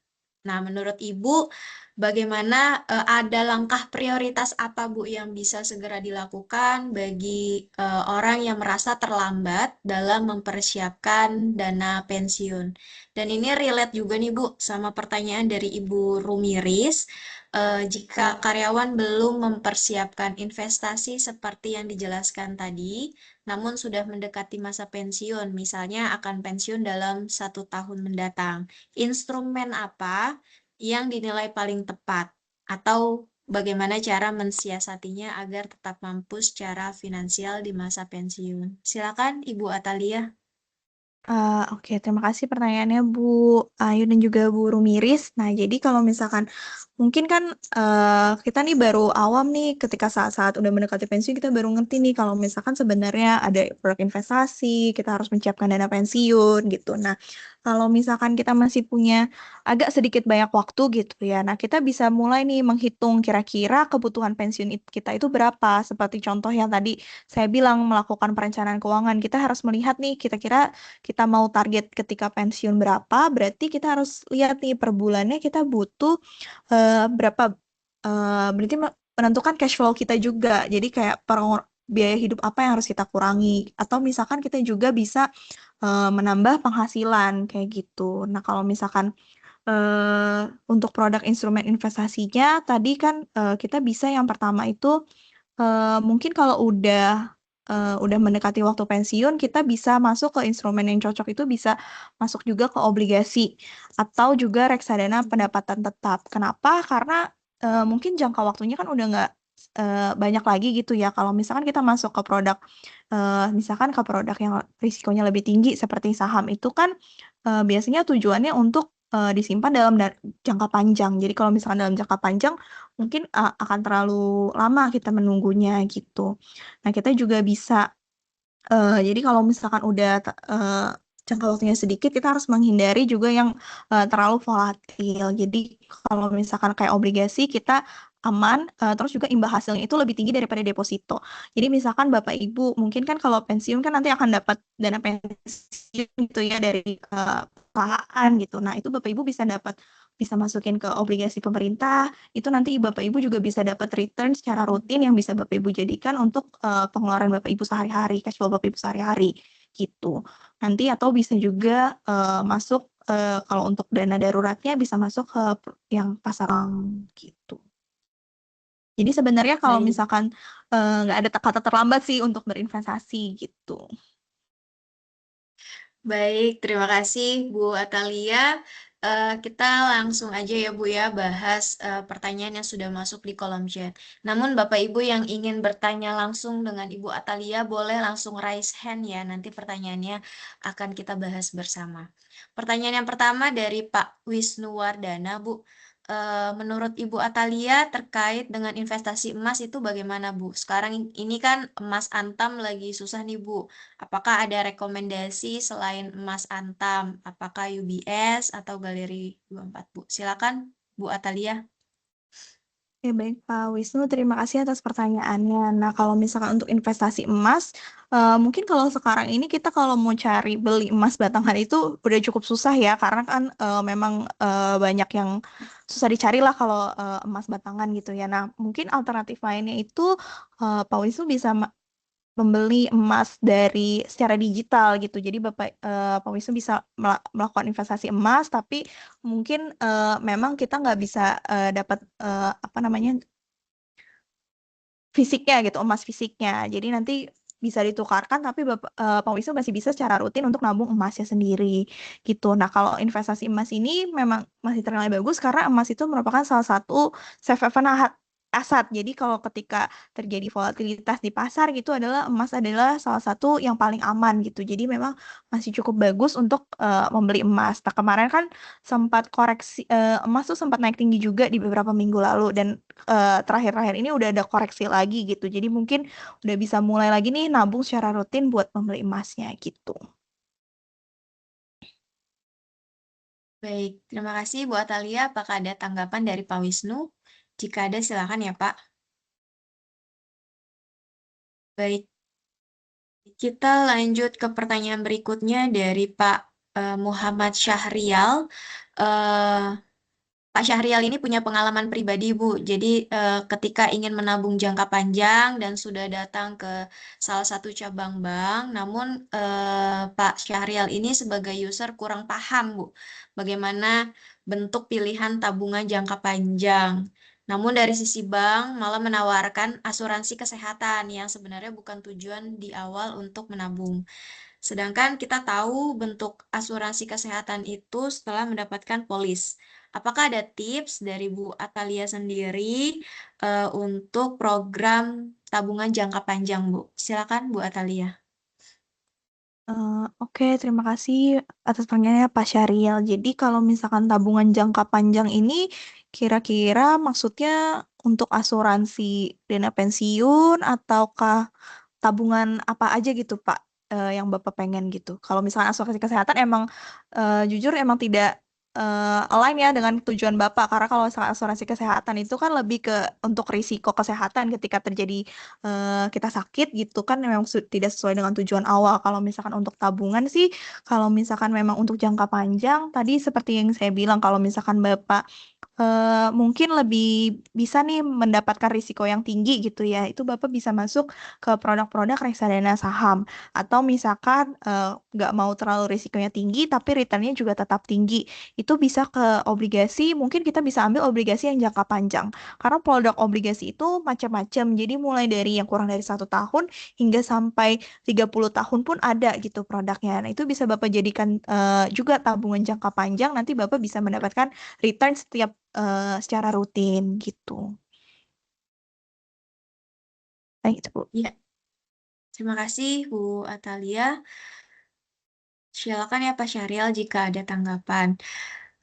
Nah, menurut Ibu, bagaimana ada langkah prioritas apa Bu yang bisa segera dilakukan bagi orang yang merasa terlambat dalam mempersiapkan dana pensiun? Dan ini relate juga nih Bu sama pertanyaan dari Ibu Rumiris. Jika karyawan belum mempersiapkan investasi seperti yang dijelaskan tadi, namun sudah mendekati masa pensiun, misalnya akan pensiun dalam 1 tahun mendatang, instrumen apa yang dinilai paling tepat? Atau bagaimana cara mensiasatinya agar tetap mampu secara finansial di masa pensiun? Silakan Ibu Atalia. Oke, terima kasih pertanyaannya Bu Ayu dan juga Bu Rumiris. Nah, jadi kalau misalkan mungkin kan kita nih baru awam nih ketika saat-saat udah mendekati pensiun kita baru ngerti nih kalau misalkan sebenarnya ada produk investasi, kita harus menyiapkan dana pensiun gitu. Nah, kalau misalkan kita masih punya agak sedikit banyak waktu gitu ya. Nah, kita bisa mulai nih menghitung kira-kira kebutuhan pensiun kita itu berapa. Seperti contoh yang tadi saya bilang melakukan perencanaan keuangan, kita harus melihat nih kira-kira kita mau target ketika pensiun berapa, berarti kita harus lihat nih per bulannya kita butuh berapa, berarti menentukan cash flow kita juga. Jadi kayak biaya hidup apa yang harus kita kurangi. Atau misalkan kita juga bisa menambah penghasilan kayak gitu. Nah, kalau misalkan untuk produk instrumen investasinya tadi kan kita bisa yang pertama itu mungkin kalau udah mendekati waktu pensiun, kita bisa masuk ke instrumen yang cocok itu bisa masuk juga ke obligasi atau juga reksadana pendapatan tetap. Kenapa? Karena mungkin jangka waktunya kan udah nggak banyak lagi gitu ya. Kalau misalkan kita masuk ke produk, misalkan ke produk yang risikonya lebih tinggi seperti saham itu kan biasanya tujuannya untuk disimpan dalam jangka panjang. Jadi kalau misalkan dalam jangka panjang mungkin akan terlalu lama kita menunggunya gitu. Nah, kita juga bisa jadi kalau misalkan udah jangka waktunya sedikit, kita harus menghindari juga yang terlalu volatil. Jadi kalau misalkan kayak obligasi, kita aman, terus juga imbal hasilnya itu lebih tinggi daripada deposito. Jadi misalkan Bapak Ibu, mungkin kan kalau pensiun kan nanti akan dapat dana pensiun gitu ya dari perusahaan gitu. Nah, itu Bapak Ibu bisa masukin ke obligasi pemerintah, itu nanti Bapak Ibu juga bisa dapat return secara rutin yang bisa Bapak Ibu jadikan untuk pengeluaran Bapak Ibu sehari-hari, cash flow Bapak Ibu sehari-hari gitu. Nanti atau bisa juga masuk kalau untuk dana daruratnya bisa masuk ke yang pasar uang gitu. Jadi sebenarnya kalau Baik. misalkan nggak ada kata terlambat sih untuk berinvestasi gitu. Baik, terima kasih Bu Atalia. Kita langsung aja ya Bu ya bahas pertanyaan yang sudah masuk di kolom chat. Namun Bapak Ibu yang ingin bertanya langsung dengan Ibu Atalia boleh langsung raise hand ya. Nanti pertanyaannya akan kita bahas bersama. Pertanyaan yang pertama dari Pak Wisnu Wardana, Bu. Menurut Ibu Atalia terkait dengan investasi emas itu bagaimana Bu? Sekarang ini kan emas antam lagi susah nih Bu. Apakah ada rekomendasi selain emas antam? Apakah UBS atau Galeri 24, Bu? Silakan, Bu Atalia. Oke, baik Pak Wisnu, terima kasih atas pertanyaannya. Nah, kalau misalkan untuk investasi emas, mungkin kalau sekarang ini kita kalau mau cari beli emas batangan itu udah cukup susah ya, karena kan memang banyak yang susah dicari lah kalau emas batangan gitu ya. Nah, mungkin alternatif lainnya itu Pak Wisnu bisa membeli emas dari secara digital gitu. Jadi Pak Wisnu bisa melakukan investasi emas, tapi mungkin memang kita nggak bisa dapat apa namanya fisiknya gitu, emas fisiknya. Jadi nanti bisa ditukarkan, tapi Pak Wisnu masih bisa secara rutin untuk nabung emasnya sendiri gitu. Nah, kalau investasi emas ini memang masih ternilai bagus karena emas itu merupakan salah satu safe haven aset. Jadi kalau ketika terjadi volatilitas di pasar gitu adalah emas adalah salah satu yang paling aman gitu. Jadi memang masih cukup bagus untuk membeli emas. Nah, kemarin kan sempat koreksi emas tuh sempat naik tinggi juga di beberapa minggu lalu dan terakhir-terakhir ini udah ada koreksi lagi gitu. Jadi mungkin udah bisa mulai lagi nih nabung secara rutin buat membeli emasnya gitu. Baik, terima kasih Bu Atalia. Apakah ada tanggapan dari Pak Wisnu? Jika ada, silakan ya Pak. Baik, kita lanjut ke pertanyaan berikutnya dari Pak Muhammad Syahrial. Eh, Pak Syahrial ini punya pengalaman pribadi, Bu. Jadi, ketika ingin menabung jangka panjang dan sudah datang ke salah satu cabang bank, namun Pak Syahrial ini sebagai user kurang paham, Bu, bagaimana bentuk pilihan tabungan jangka panjang. Namun dari sisi bank malah menawarkan asuransi kesehatan yang sebenarnya bukan tujuan di awal untuk menabung. Sedangkan kita tahu bentuk asuransi kesehatan itu setelah mendapatkan polis. Apakah ada tips dari Bu Atalia sendiri untuk program tabungan jangka panjang, Bu? Silakan Bu Atalia. Oke, terima kasih atas pertanyaannya Pak Syariel. Jadi kalau misalkan tabungan jangka panjang ini kira-kira maksudnya untuk asuransi dana pensiun ataukah tabungan apa aja gitu Pak yang Bapak pengen gitu. Kalau misalkan asuransi kesehatan emang jujur emang tidak align ya dengan tujuan Bapak karena kalau misalkan asuransi kesehatan itu kan lebih ke untuk risiko kesehatan ketika terjadi kita sakit gitu kan memang tidak sesuai dengan tujuan awal. Kalau misalkan untuk tabungan sih kalau misalkan memang untuk jangka panjang tadi seperti yang saya bilang kalau misalkan Bapak mungkin lebih bisa nih mendapatkan risiko yang tinggi gitu ya, itu Bapak bisa masuk ke produk-produk reksadana saham. Atau misalkan nggak mau terlalu risikonya tinggi, tapi returnnya juga tetap tinggi, itu bisa ke obligasi, mungkin kita bisa ambil obligasi yang jangka panjang. Karena produk obligasi itu macam-macam, jadi mulai dari yang kurang dari 1 tahun hingga sampai 30 tahun pun ada gitu produknya. Nah, itu bisa Bapak jadikan juga tabungan jangka panjang, nanti Bapak bisa mendapatkan return setiap secara rutin gitu. Nah, itu Bu. Ya, terima kasih Bu Atalia. Silakan ya Pak Syariel jika ada tanggapan.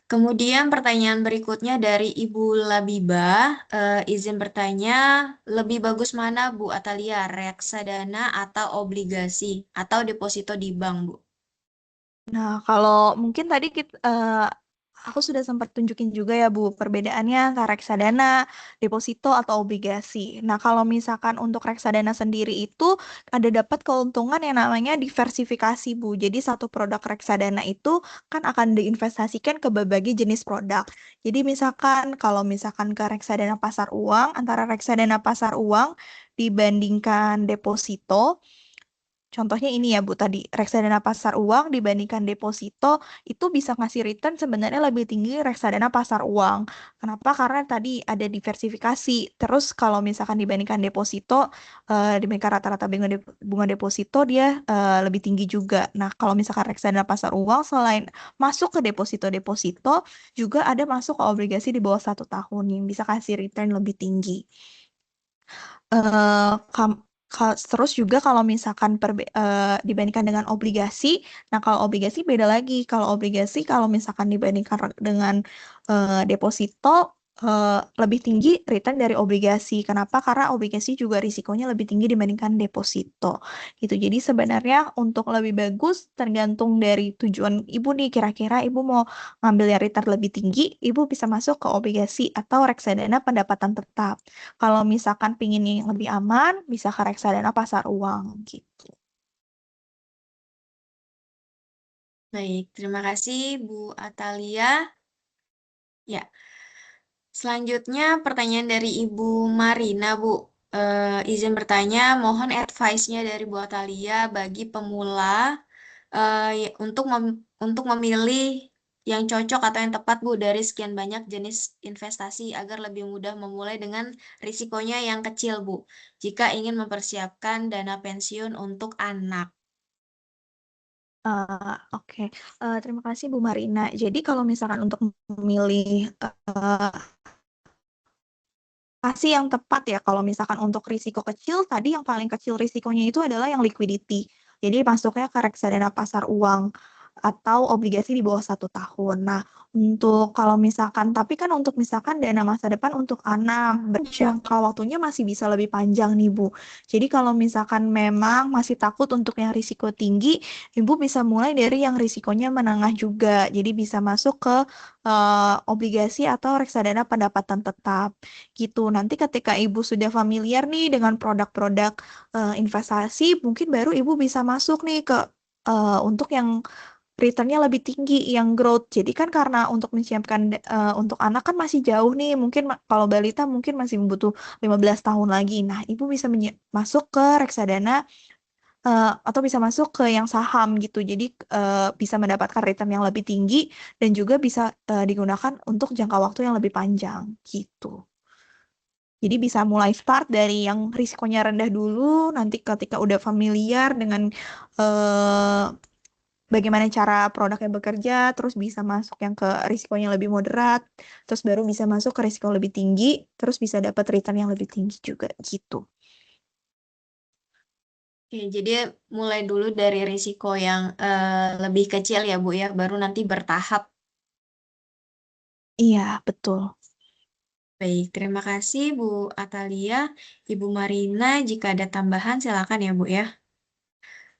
Kemudian pertanyaan berikutnya dari Ibu Labibah, izin bertanya, lebih bagus mana Bu Atalia, reksadana atau obligasi atau deposito di bank Bu? Nah, kalau mungkin tadi aku sudah sempat tunjukin juga ya Bu, perbedaannya antara reksadana, deposito atau obligasi. Nah, kalau misalkan untuk reksadana sendiri itu ada dapat keuntungan yang namanya diversifikasi Bu. Jadi satu produk reksadana itu kan akan diinvestasikan ke berbagai jenis produk. Jadi misalkan kalau misalkan ke reksadana pasar uang, antara reksadana pasar uang dibandingkan deposito, contohnya ini ya Bu tadi, reksadana pasar uang dibandingkan deposito itu bisa ngasih return sebenarnya lebih tinggi reksadana pasar uang. Kenapa? Karena tadi ada diversifikasi. Terus kalau misalkan dibandingkan deposito, dibandingkan rata-rata bunga deposito dia lebih tinggi juga. Nah, kalau misalkan reksadana pasar uang selain masuk ke deposito-deposito, juga ada masuk ke obligasi di bawah 1 tahun yang bisa kasih return lebih tinggi. eh Terus juga kalau misalkan dibandingkan dengan obligasi, nah kalau obligasi beda lagi. Kalau obligasi kalau misalkan dibandingkan dengan deposito lebih tinggi return dari obligasi. Kenapa? Karena obligasi juga risikonya lebih tinggi dibandingkan deposito. Gitu. Jadi sebenarnya untuk lebih bagus tergantung dari tujuan ibu nih. Kira-kira ibu mau ngambil yang return lebih tinggi, ibu bisa masuk ke obligasi atau reksadana pendapatan tetap. Kalau misalkan pingin yang lebih aman, bisa ke reksadana pasar uang gitu. Baik, terima kasih Bu Atalia. Ya, selanjutnya pertanyaan dari Ibu Marina Bu. Izin bertanya, mohon advice-nya dari Bu Atalia bagi pemula untuk memilih yang cocok atau yang tepat Bu dari sekian banyak jenis investasi agar lebih mudah memulai dengan risikonya yang kecil Bu jika ingin mempersiapkan dana pensiun untuk anak. Oke. Terima kasih Bu Marina. Jadi kalau misalkan untuk memilih kasih yang tepat ya, kalau misalkan untuk risiko kecil, tadi yang paling kecil risikonya itu adalah yang liquidity. Jadi masuknya ke reksadana pasar uang atau obligasi di bawah 1 tahun. Nah, untuk kalau misalkan, tapi kan untuk misalkan dana masa depan untuk anak, berjangka waktunya masih bisa lebih panjang nih Bu. Jadi kalau misalkan memang masih takut untuk yang risiko tinggi, Ibu bisa mulai dari yang risikonya menengah juga. Jadi bisa masuk ke obligasi atau reksadana pendapatan tetap gitu. Nanti ketika ibu sudah familiar nih dengan produk-produk investasi, mungkin baru ibu bisa masuk nih ke untuk yang returnnya lebih tinggi, yang growth. Jadi kan karena untuk menyiapkan untuk anak kan masih jauh nih, mungkin kalau balita mungkin masih butuh 15 tahun lagi. Nah, ibu bisa masuk ke reksadana atau bisa masuk ke yang saham gitu. Jadi bisa mendapatkan return yang lebih tinggi dan juga bisa digunakan untuk jangka waktu yang lebih panjang gitu. Jadi bisa mulai start dari yang risikonya rendah dulu, nanti ketika udah familiar dengan eh, bagaimana cara produknya bekerja, terus bisa masuk yang ke risikonya lebih moderat, terus baru bisa masuk ke risiko lebih tinggi, terus bisa dapat return yang lebih tinggi juga gitu. Oke, jadi mulai dulu dari risiko yang lebih kecil ya Bu ya, baru nanti bertahap. Iya, betul. Baik, terima kasih Bu Atalia. Ibu Marina, jika ada tambahan silakan ya Bu ya.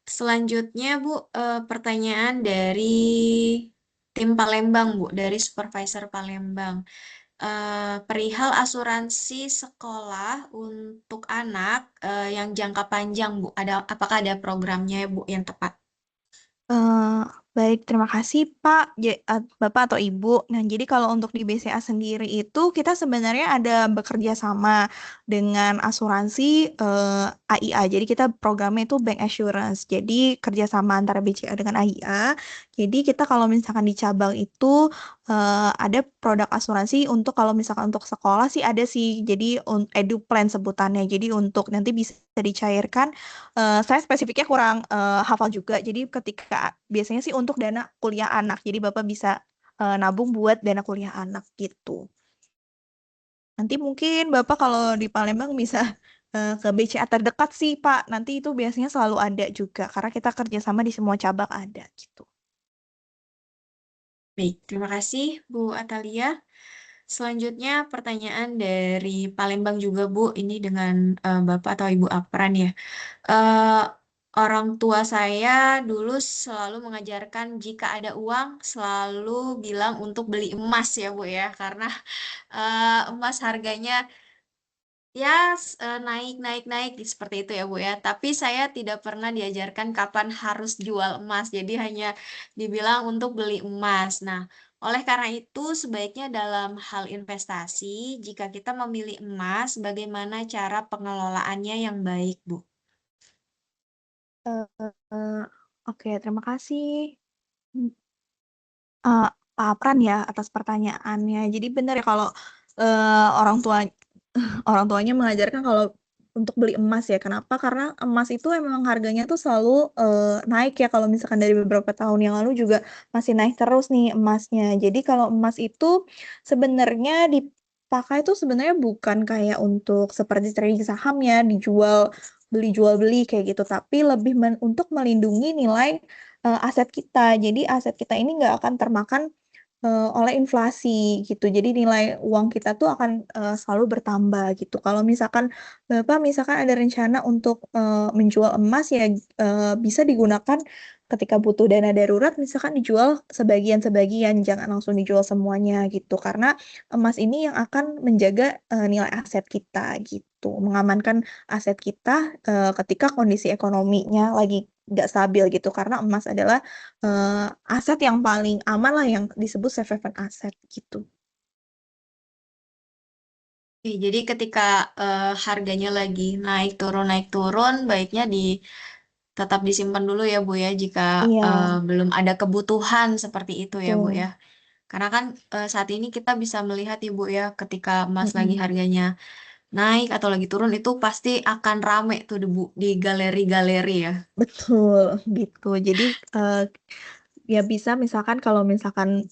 Selanjutnya Bu, pertanyaan dari tim Palembang Bu, dari supervisor Palembang. Perihal asuransi sekolah untuk anak yang jangka panjang Bu, apakah ada programnya ya Bu yang tepat? Baik, terima kasih Pak, Bapak atau Ibu. Nah, jadi kalau untuk di BCA sendiri itu kita sebenarnya ada bekerja sama dengan asuransi AIA. Jadi kita programnya itu Bank Assurance. Jadi kerjasama antara BCA dengan AIA. Jadi kita kalau misalkan di cabang itu ada produk asuransi untuk kalau misalkan untuk sekolah sih ada sih. Jadi EduPlan sebutannya. Jadi untuk nanti bisa dicairkan. Saya spesifiknya kurang hafal juga. Jadi ketika biasanya sih untuk dana kuliah anak. Jadi Bapak bisa nabung buat dana kuliah anak gitu. Nanti mungkin Bapak kalau di Palembang bisa ke BCA terdekat sih Pak. Nanti itu biasanya selalu ada juga karena kita kerjasama di semua cabang ada gitu. Baik, terima kasih Bu Atalia. Selanjutnya pertanyaan dari Palembang juga Bu, ini dengan Bapak atau Ibu Apran ya. Eh, Orang tua saya dulu selalu mengajarkan jika ada uang selalu bilang untuk beli emas ya Bu ya, karena emas harganya ya naik naik naik seperti itu ya Bu ya. Tapi saya tidak pernah diajarkan kapan harus jual emas. Jadi hanya dibilang untuk beli emas. Nah, oleh karena itu sebaiknya dalam hal investasi, jika kita memilih emas, bagaimana cara pengelolaannya yang baik, Bu? Eh, eh, oke, terima kasih. eh, Pak Pran ya atas pertanyaannya. Jadi benar ya kalau orang tua orang tuanya mengajarkan kalau untuk beli emas ya. Kenapa? Karena emas itu emang harganya tuh selalu naik ya. Kalau misalkan dari beberapa tahun yang lalu juga masih naik terus nih emasnya. Jadi kalau emas itu sebenarnya dipakai tuh sebenarnya bukan kayak untuk seperti trading saham ya, dijual beli jual beli kayak gitu, tapi lebih untuk melindungi nilai aset kita. Jadi aset kita ini nggak akan termakan oleh inflasi gitu. Jadi nilai uang kita tuh akan selalu bertambah gitu. Kalau misalkan Bapak misalkan ada rencana untuk menjual emas ya bisa digunakan ketika butuh dana darurat misalkan dijual sebagian-sebagian, jangan langsung dijual semuanya gitu. Karena emas ini yang akan menjaga nilai aset kita gitu, mengamankan aset kita ketika kondisi ekonominya lagi nggak stabil gitu. Karena emas adalah aset yang paling aman lah yang disebut safe haven aset gitu. Oke, jadi ketika harganya lagi naik turun, baiknya tetap disimpan dulu ya Bu ya, jika Iya, belum ada kebutuhan seperti itu ya Bu ya. betul. Karena kan saat ini kita bisa melihat Ibu ya, ketika emas lagi Mm-mm. harganya naik atau lagi turun itu pasti akan rame tuh di galeri-galeri ya. Betul gitu. Jadi eh, ya bisa misalkan kalau misalkan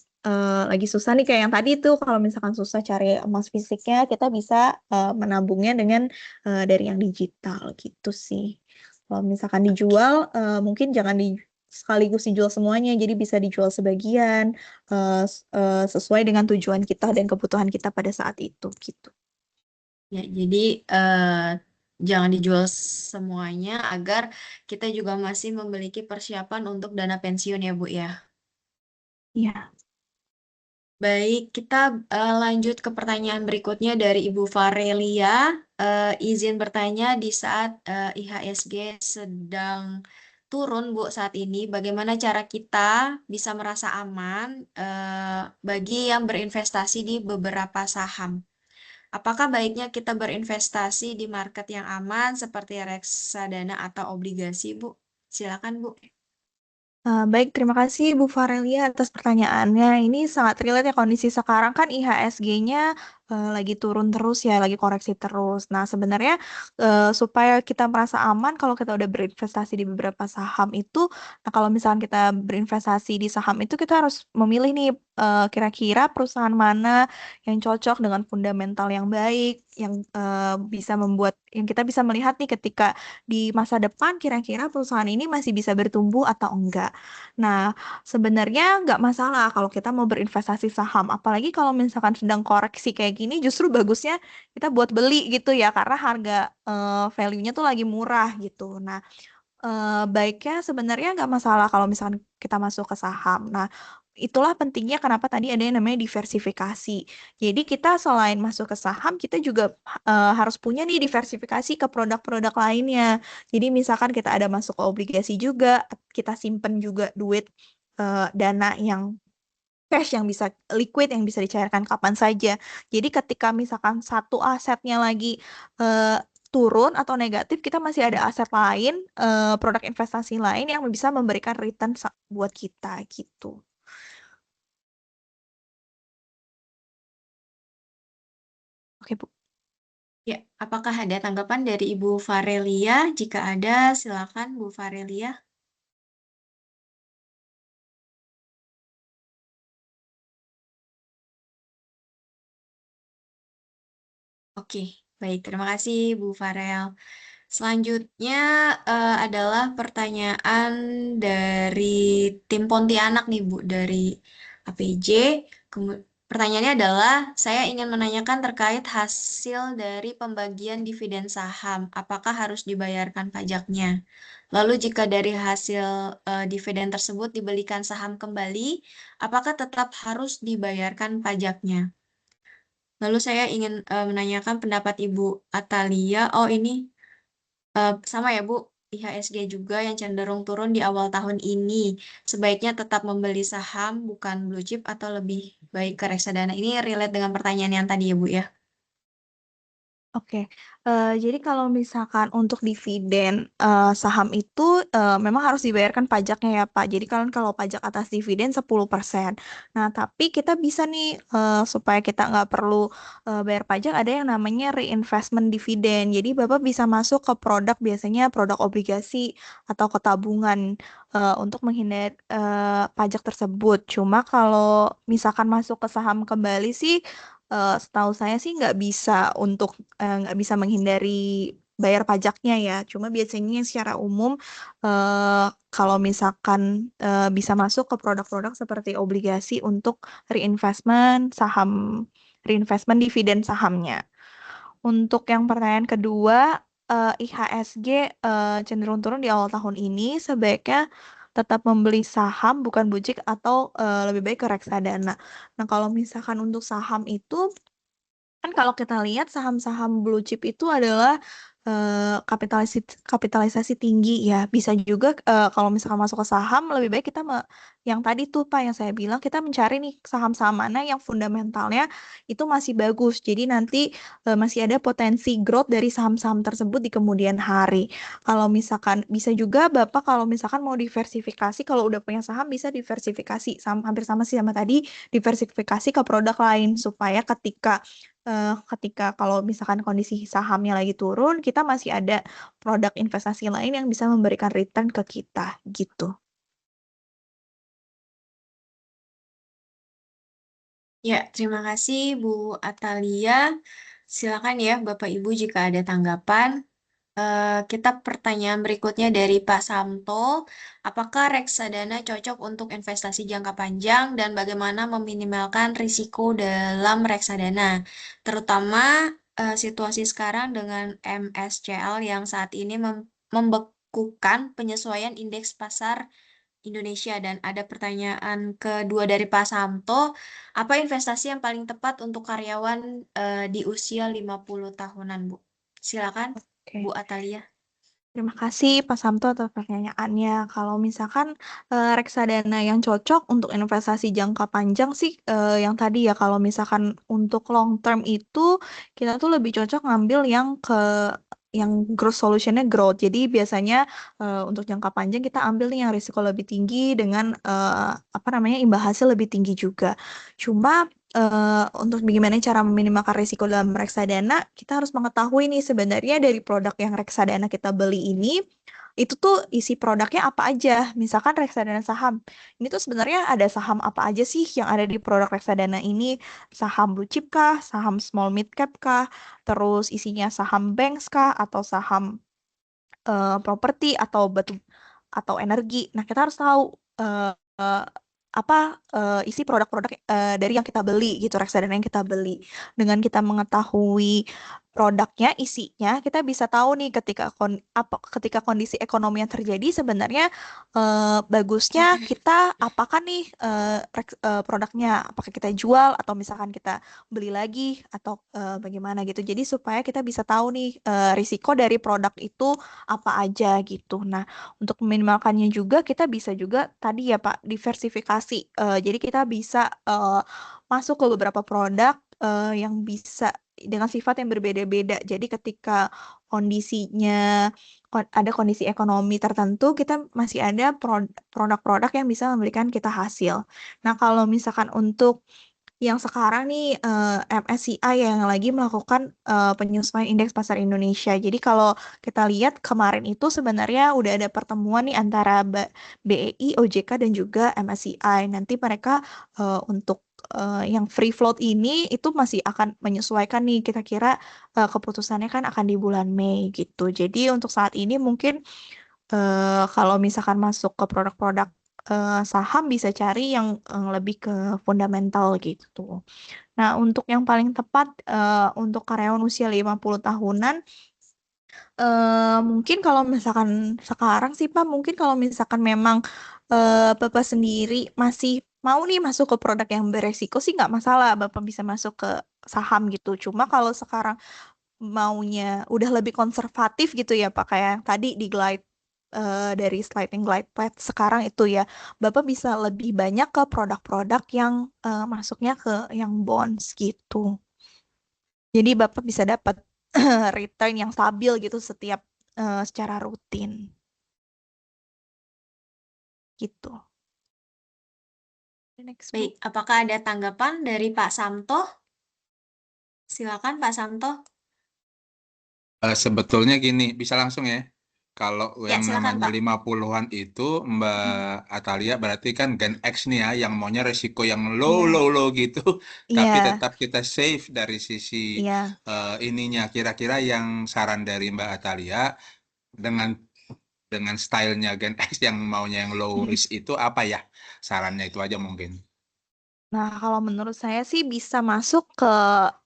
lagi susah nih kayak yang tadi tuh kalau misalkan susah cari emas fisiknya kita bisa menabungnya dengan dari yang digital gitu sih. Kalau misalkan dijual mungkin jangan sekaligus dijual semuanya jadi bisa dijual sebagian sesuai dengan tujuan kita dan kebutuhan kita pada saat itu gitu. Ya, jadi jangan dijual semuanya agar kita juga masih memiliki persiapan untuk dana pensiun ya Bu ya. Iya. Baik, kita lanjut ke pertanyaan berikutnya dari Ibu Farelia. Izin bertanya di saat IHSG sedang turun, Bu, saat ini, bagaimana cara kita bisa merasa aman bagi yang berinvestasi di beberapa saham? Apakah baiknya kita berinvestasi di market yang aman seperti reksadana atau obligasi, Bu? Silakan, Bu. Baik, terima kasih Bu Farelia atas pertanyaannya. Ini sangat relate ya kondisi sekarang kan IHSG-nya lagi turun terus ya, lagi koreksi terus. Nah, sebenarnya supaya kita merasa aman kalau kita udah berinvestasi di beberapa saham itu, nah kalau misalkan kita berinvestasi di saham itu kita harus memilih nih kira-kira perusahaan mana yang cocok dengan fundamental yang baik, yang bisa membuat yang kita bisa melihat nih ketika di masa depan kira-kira perusahaan ini masih bisa bertumbuh atau enggak. Nah, sebenarnya nggak masalah kalau kita mau berinvestasi saham, apalagi kalau misalkan sedang koreksi kayak gini, justru bagusnya kita buat beli gitu ya, karena harga value-nya tuh lagi murah gitu. Nah, baiknya sebenarnya nggak masalah kalau misalkan kita masuk ke saham. Nah, itulah pentingnya kenapa tadi ada yang namanya diversifikasi. Jadi kita selain masuk ke saham, kita juga harus punya nih diversifikasi ke produk-produk lainnya. Jadi misalkan kita ada masuk ke obligasi juga, kita simpen juga duit dana yang cash yang bisa liquid yang bisa dicairkan kapan saja. Jadi ketika misalkan satu asetnya lagi eh, turun atau negatif, kita masih ada aset lain, produk investasi lain yang bisa memberikan return buat kita gitu. Oke, Bu. Ya, apakah ada tanggapan dari Ibu Farelia? Jika ada, silakan Bu Farelia. Oke, baik. Terima kasih Bu Farel. Selanjutnya adalah pertanyaan dari tim Pontianak nih Bu, dari APJ. Pertanyaannya adalah, saya ingin menanyakan terkait hasil dari pembagian dividen saham. Apakah harus dibayarkan pajaknya? Lalu jika dari hasil dividen tersebut dibelikan saham kembali, apakah tetap harus dibayarkan pajaknya? Lalu saya ingin menanyakan pendapat Ibu Atalia. Oh ini sama ya Bu, IHSG juga yang cenderung turun di awal tahun ini. Sebaiknya tetap membeli saham, bukan blue chip, atau lebih baik ke reksadana. Ini relate dengan pertanyaan yang tadi ya Bu ya. Oke, jadi kalau misalkan untuk dividen saham itu memang harus dibayarkan pajaknya ya Pak. Jadi kalau pajak atas dividen 10%. Nah, tapi kita bisa nih supaya kita nggak perlu bayar pajak ada yang namanya reinvestment dividen. Jadi Bapak bisa masuk ke produk biasanya produk obligasi atau ke tabungan untuk menghindari pajak tersebut. Cuma kalau misalkan masuk ke saham kembali sih setahu saya sih nggak bisa menghindari bayar pajaknya ya. Cuma biasanya yang secara umum eh, kalau misalkan bisa masuk ke produk-produk seperti obligasi untuk reinvestment dividen sahamnya. Untuk yang pertanyaan kedua, IHSG cenderung turun di awal tahun ini. Sebaiknya tetap membeli saham bukan bujik atau lebih baik ke reksadana. Nah, kalau misalkan untuk saham itu kan kalau kita lihat saham-saham blue chip itu adalah kapitalisasi tinggi ya. Bisa juga kalau misalkan masuk ke saham lebih baik kita yang tadi tuh Pak yang saya bilang kita mencari nih saham-saham mana yang fundamentalnya itu masih bagus. Jadi nanti masih ada potensi growth dari saham-saham tersebut di kemudian hari. Kalau misalkan bisa juga Bapak kalau misalkan mau diversifikasi kalau udah punya saham bisa diversifikasi hampir sama sih sama tadi diversifikasi ke produk lain supaya ketika kalau misalkan kondisi sahamnya lagi turun, kita masih ada produk investasi lain yang bisa memberikan return ke kita gitu. Ya, terima kasih Bu Atalia. Silakan ya Bapak Ibu jika ada tanggapan. Kita pertanyaan berikutnya dari Pak Samto. Apakah reksadana cocok untuk investasi jangka panjang dan bagaimana meminimalkan risiko dalam reksadana? Terutama situasi sekarang dengan MSCL yang saat ini membekukan penyesuaian indeks pasar Indonesia. Dan ada pertanyaan kedua dari Pak Samto. Apa investasi yang paling tepat untuk karyawan di usia 50 tahunan, Bu? Silakan. Bu Oke. Atalia. Terima kasih Pak Samto atas pertanyaannya. Kalau misalkan reksadana yang cocok untuk investasi jangka panjang sih yang tadi ya kalau misalkan untuk long term itu kita tuh lebih cocok ngambil yang growth solutionnya growth. Jadi biasanya untuk jangka panjang kita ambil nih yang risiko lebih tinggi dengan apa namanya imbal hasil lebih tinggi juga. Cuma untuk bagaimana cara meminimalkan risiko dalam reksadana, kita harus mengetahui nih sebenarnya dari produk yang reksadana kita beli ini, itu tuh isi produknya apa aja. Misalkan reksadana saham, ini tuh sebenarnya ada saham apa aja sih yang ada di produk reksadana ini? Saham blue chip kah? Saham small mid cap kah? Terus isinya saham banks kah? Atau saham properti atau energi. Nah, kita harus tahu eh, eh, apa isi produk-produk dari yang kita beli gitu, reksadana yang kita beli. Dengan kita mengetahui produknya, isinya, kita bisa tahu nih ketika kondisi ekonomi yang terjadi sebenarnya bagusnya kita apakan nih produknya, apakah kita jual atau misalkan kita beli lagi atau bagaimana gitu. Jadi supaya kita bisa tahu nih risiko dari produk itu apa aja gitu. Nah, untuk meminimalkannya juga kita bisa juga tadi ya Pak diversifikasi. Jadi kita bisa masuk ke beberapa produk yang bisa dengan sifat yang berbeda-beda. Jadi ketika kondisinya ada kondisi ekonomi tertentu, kita masih ada produk-produk yang bisa memberikan kita hasil. Nah, kalau misalkan untuk yang sekarang nih MSCI yang lagi melakukan penyesuaian indeks pasar Indonesia. Jadi kalau kita lihat kemarin itu sebenarnya udah ada pertemuan nih antara BEI, OJK dan juga MSCI. Nanti mereka untuk yang free float ini itu masih akan menyesuaikan nih kira-kira keputusannya kan akan di bulan Mei gitu. Jadi untuk saat ini mungkin kalau misalkan masuk ke produk-produk saham bisa cari yang lebih ke fundamental gitu. Nah, untuk yang paling tepat untuk karyawan usia 50 tahunan mungkin kalau misalkan sekarang sih Pak, mungkin kalau misalkan memang Bapak sendiri masih mau nih masuk ke produk yang beresiko sih nggak masalah, Bapak bisa masuk ke saham gitu. Cuma kalau sekarang maunya udah lebih konservatif gitu ya Pak, kayak yang tadi di glide dari sliding glide path sekarang itu ya, Bapak bisa lebih banyak ke produk-produk yang masuknya ke yang bonds gitu. Jadi Bapak bisa dapat return yang stabil gitu setiap secara rutin gitu. Next Baik, Bu. apakah ada tanggapan dari Pak Samto? Silakan Pak Samto. Sebetulnya gini, bisa langsung ya. Kalau Ya, yang silakan namanya Pak. 50-an itu Mbak Mm-mm. Atalia berarti kan Gen X nih ya, yang maunya resiko yang low, Iya, low, low gitu. Tapi iya, tetap kita safe dari sisi iya. ininya. Kira-kira yang saran dari Mbak Atalia dengan stylenya Gen X yang maunya yang low Mm-mm. risk itu apa ya? Sarannya itu aja mungkin. Nah, kalau menurut saya sih bisa masuk ke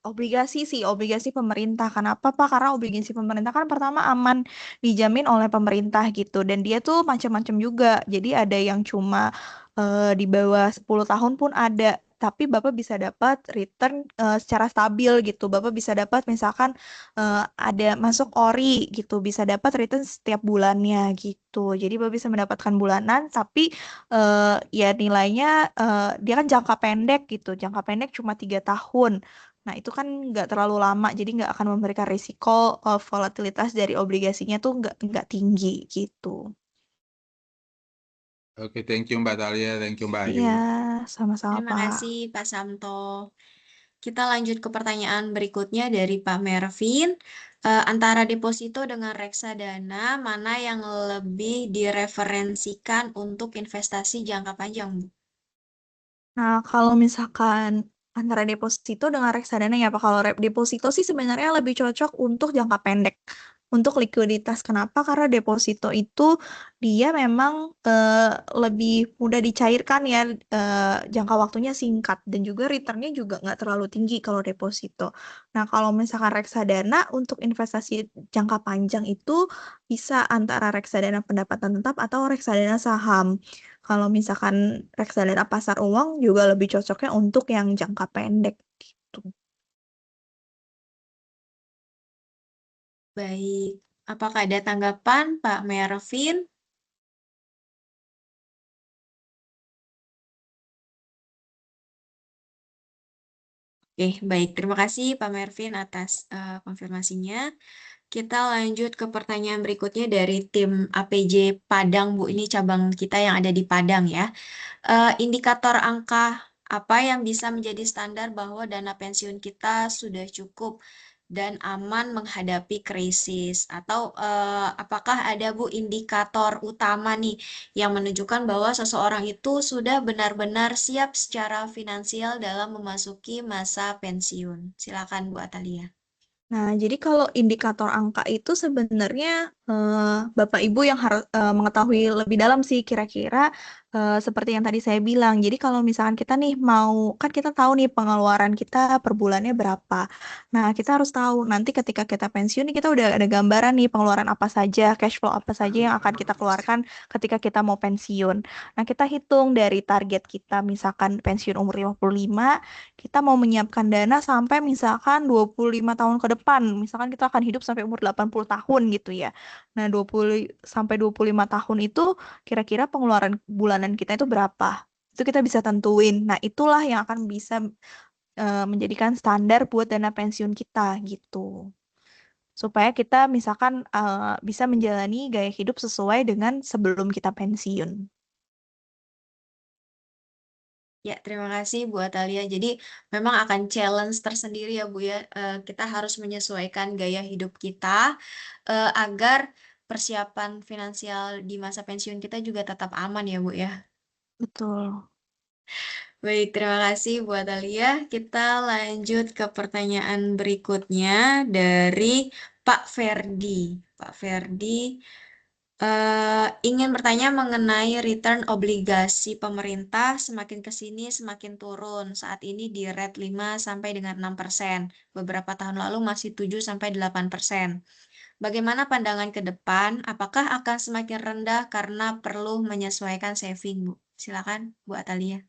obligasi sih, obligasi pemerintah. Kenapa, Pak? Karena obligasi pemerintah kan pertama aman, dijamin oleh pemerintah gitu. Dan dia tuh macam-macam juga. Jadi ada yang cuma di bawah 10 tahun pun ada. Tapi Bapak bisa dapat return secara stabil gitu. Bapak bisa dapat misalkan ada masuk ori gitu, bisa dapat return setiap bulannya gitu. Jadi Bapak bisa mendapatkan bulanan, tapi ya nilainya dia kan jangka pendek gitu, jangka pendek cuma 3 tahun. Nah itu kan nggak terlalu lama, jadi nggak akan memberikan risiko volatilitas dari obligasinya tuh nggak tinggi gitu. Oke, thank you Mbak Atalia, thank you Mbak Ayu. Iya, sama-sama Terima Pak. kasih Pak Samto. Kita lanjut ke pertanyaan berikutnya dari Pak Mervin. Antara deposito dengan reksadana, mana yang lebih direferensikan untuk investasi jangka panjang, Bu? Nah, kalau misalkan antara deposito dengan reksadana ya Pak, kalau deposito sih sebenarnya lebih cocok untuk jangka pendek, untuk likuiditas. Kenapa? Karena deposito itu dia memang lebih mudah dicairkan ya, jangka waktunya singkat dan juga returnnya juga nggak terlalu tinggi kalau deposito. Nah, kalau misalkan reksadana untuk investasi jangka panjang itu bisa antara reksadana pendapatan tetap atau reksadana saham. Kalau misalkan reksadana pasar uang juga lebih cocoknya untuk yang jangka pendek gitu. Baik, apakah ada tanggapan Pak Mervin? Oke, baik. Terima kasih Pak Mervin atas konfirmasinya. Kita lanjut ke pertanyaan berikutnya dari tim APJ Padang, Bu. Ini cabang kita yang ada di Padang ya. Indikator angka apa yang bisa menjadi standar bahwa dana pensiun kita sudah cukup dan aman menghadapi krisis? Atau apakah ada Bu indikator utama nih yang menunjukkan bahwa seseorang itu sudah benar-benar siap secara finansial dalam memasuki masa pensiun? Silakan Bu Atalia. Nah, jadi kalau indikator angka itu sebenarnya Bapak Ibu yang harus mengetahui lebih dalam sih kira-kira seperti yang tadi saya bilang. Jadi kalau misalkan kita nih mau, kan kita tahu nih pengeluaran kita per bulannya berapa. Nah, kita harus tahu nanti ketika kita pensiun nih kita udah ada gambaran nih pengeluaran apa saja, cash flow apa saja yang akan kita keluarkan ketika kita mau pensiun. Nah, kita hitung dari target kita misalkan pensiun umur 55, kita mau menyiapkan dana sampai misalkan 25 tahun ke depan. Misalkan kita akan hidup sampai umur 80 tahun gitu ya. Nah, 20 sampai 25 tahun itu kira-kira pengeluaran bulanan kita itu berapa? Itu kita bisa tentuin. Nah, itulah yang akan bisa menjadikan standar buat dana pensiun kita gitu. Supaya kita misalkan bisa menjalani gaya hidup sesuai dengan sebelum kita pensiun. Ya, terima kasih Bu Atalia. Jadi memang akan challenge tersendiri ya Bu ya. Kita harus menyesuaikan gaya hidup kita agar persiapan finansial di masa pensiun kita juga tetap aman ya Bu ya. Betul. Baik, terima kasih Bu Atalia. Kita lanjut ke pertanyaan berikutnya dari Pak Ferdi. Pak Ferdi ingin bertanya mengenai return obligasi pemerintah semakin ke sini semakin turun. Saat ini di rate 5 sampai dengan 6%. Beberapa tahun lalu masih 7 sampai 8%. Bagaimana pandangan ke depan? Apakah akan semakin rendah karena perlu menyesuaikan saving, Bu? Silakan, Bu Atalia.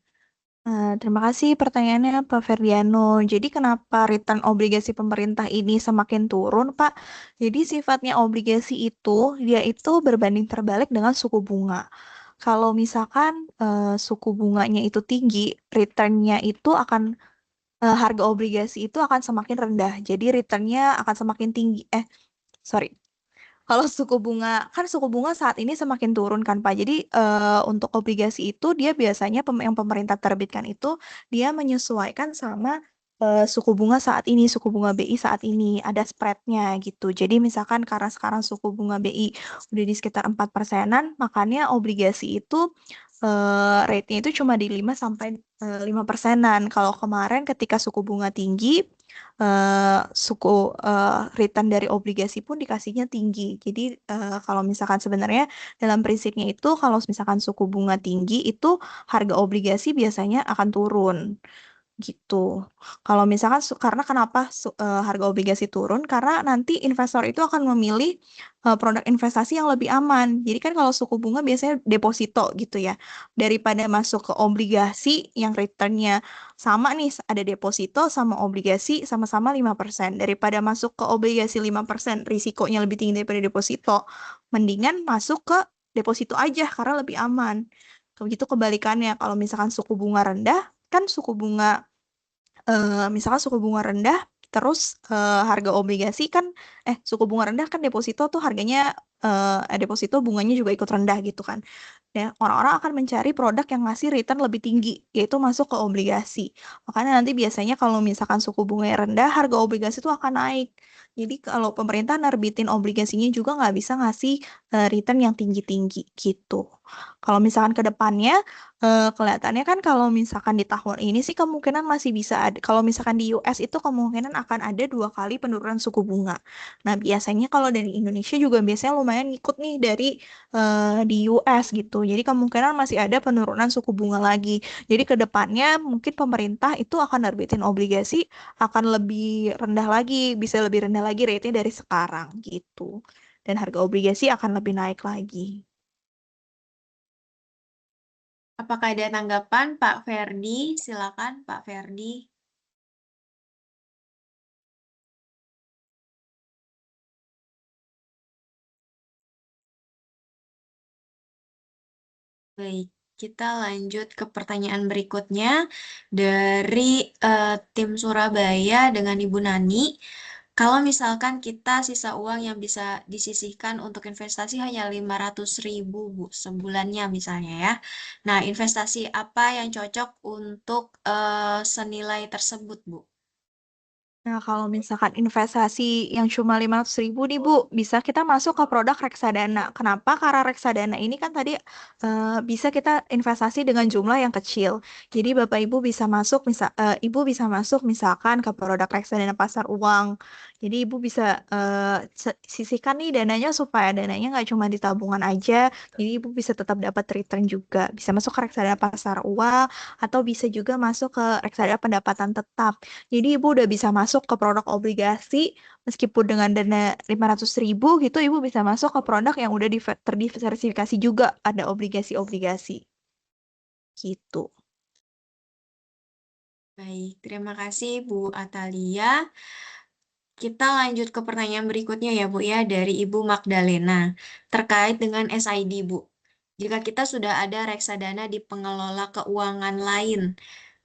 Terima kasih pertanyaannya Pak Ferdiano. Jadi kenapa return obligasi pemerintah ini semakin turun, Pak? Jadi sifatnya obligasi itu, dia itu berbanding terbalik dengan suku bunga. Kalau misalkan suku bunganya itu tinggi, returnnya itu akan, harga obligasi itu akan semakin rendah. Jadi returnnya akan semakin tinggi. Sorry. Kalau suku bunga, kan suku bunga saat ini semakin turun kan Pak. Jadi untuk obligasi itu dia biasanya yang pemerintah terbitkan itu dia menyesuaikan sama suku bunga saat ini, suku bunga BI saat ini ada spreadnya gitu. Jadi misalkan karena sekarang suku bunga BI udah di sekitar 4%-an, makanya obligasi itu rate-nya itu cuma di 5 sampai 5%-an. Kalau kemarin ketika suku bunga tinggi, suku return dari obligasi pun dikasihnya tinggi. Jadi kalau misalkan sebenarnya dalam prinsipnya itu kalau misalkan suku bunga tinggi itu harga obligasi biasanya akan turun gitu. Kalau misalkan karena kenapa harga obligasi turun? Karena nanti investor itu akan memilih produk investasi yang lebih aman. Jadi kan kalau suku bunga biasanya deposito gitu ya. Daripada masuk ke obligasi yang returnnya sama nih, ada deposito sama obligasi sama-sama 5%. Daripada masuk ke obligasi 5%, risikonya lebih tinggi daripada deposito, mendingan masuk ke deposito aja karena lebih aman. Begitu kebalikannya, kalau misalkan suku bunga rendah, kan suku bunga misalkan suku bunga rendah, terus harga obligasi kan, suku bunga rendah kan deposito tuh harganya, deposito bunganya juga ikut rendah gitu kan. Ya, orang-orang akan mencari produk yang ngasih return lebih tinggi, yaitu masuk ke obligasi. Makanya nanti biasanya kalau misalkan suku bunganya rendah, harga obligasi itu akan naik. Jadi kalau pemerintah nerbitin obligasinya juga nggak bisa ngasih return yang tinggi-tinggi gitu. Kalau misalkan ke depannya, kelihatannya kan kalau misalkan di tahun ini sih kemungkinan masih bisa ada. Kalau misalkan di US itu kemungkinan akan ada 2 kali penurunan suku bunga. Nah biasanya kalau dari Indonesia juga biasanya lumayan ngikut nih dari di US gitu. Jadi kemungkinan masih ada penurunan suku bunga lagi. Jadi ke depannya mungkin pemerintah itu akan nerbitin obligasi akan lebih rendah lagi, bisa lebih rendah lagi rate-nya dari sekarang gitu. Dan harga obligasi akan lebih naik lagi. Apakah ada tanggapan Pak Ferdi? Silakan Pak Ferdi. Baik, kita lanjut ke pertanyaan berikutnya dari tim Surabaya dengan Ibu Nani. Kalau misalkan kita sisa uang yang bisa disisihkan untuk investasi hanya 500.000 Bu, sebulannya misalnya ya. Nah, investasi apa yang cocok untuk senilai tersebut Bu? Nah, kalau misalkan investasi yang cuma 500.000 nih Bu, bisa kita masuk ke produk reksadana. Kenapa? Karena reksadana ini kan tadi bisa kita investasi dengan jumlah yang kecil. Jadi Bapak Ibu bisa masuk, Ibu bisa masuk misalkan ke produk reksadana pasar uang. Jadi Ibu bisa sisihkan nih dananya supaya dananya nggak cuma di tabungan aja. Jadi Ibu bisa tetap dapat return juga. Bisa masuk ke reksadana pasar uang atau bisa juga masuk ke reksadana pendapatan tetap. Jadi ibu udah bisa masuk ke produk obligasi meskipun dengan dana 500.000 gitu ibu bisa masuk ke produk yang udah terdiversifikasi juga ada obligasi-obligasi gitu. Baik, terima kasih Bu Atalia. Kita lanjut ke pertanyaan berikutnya ya Bu ya dari Ibu Magdalena terkait dengan SID Bu. Jika kita sudah ada reksadana di pengelola keuangan lain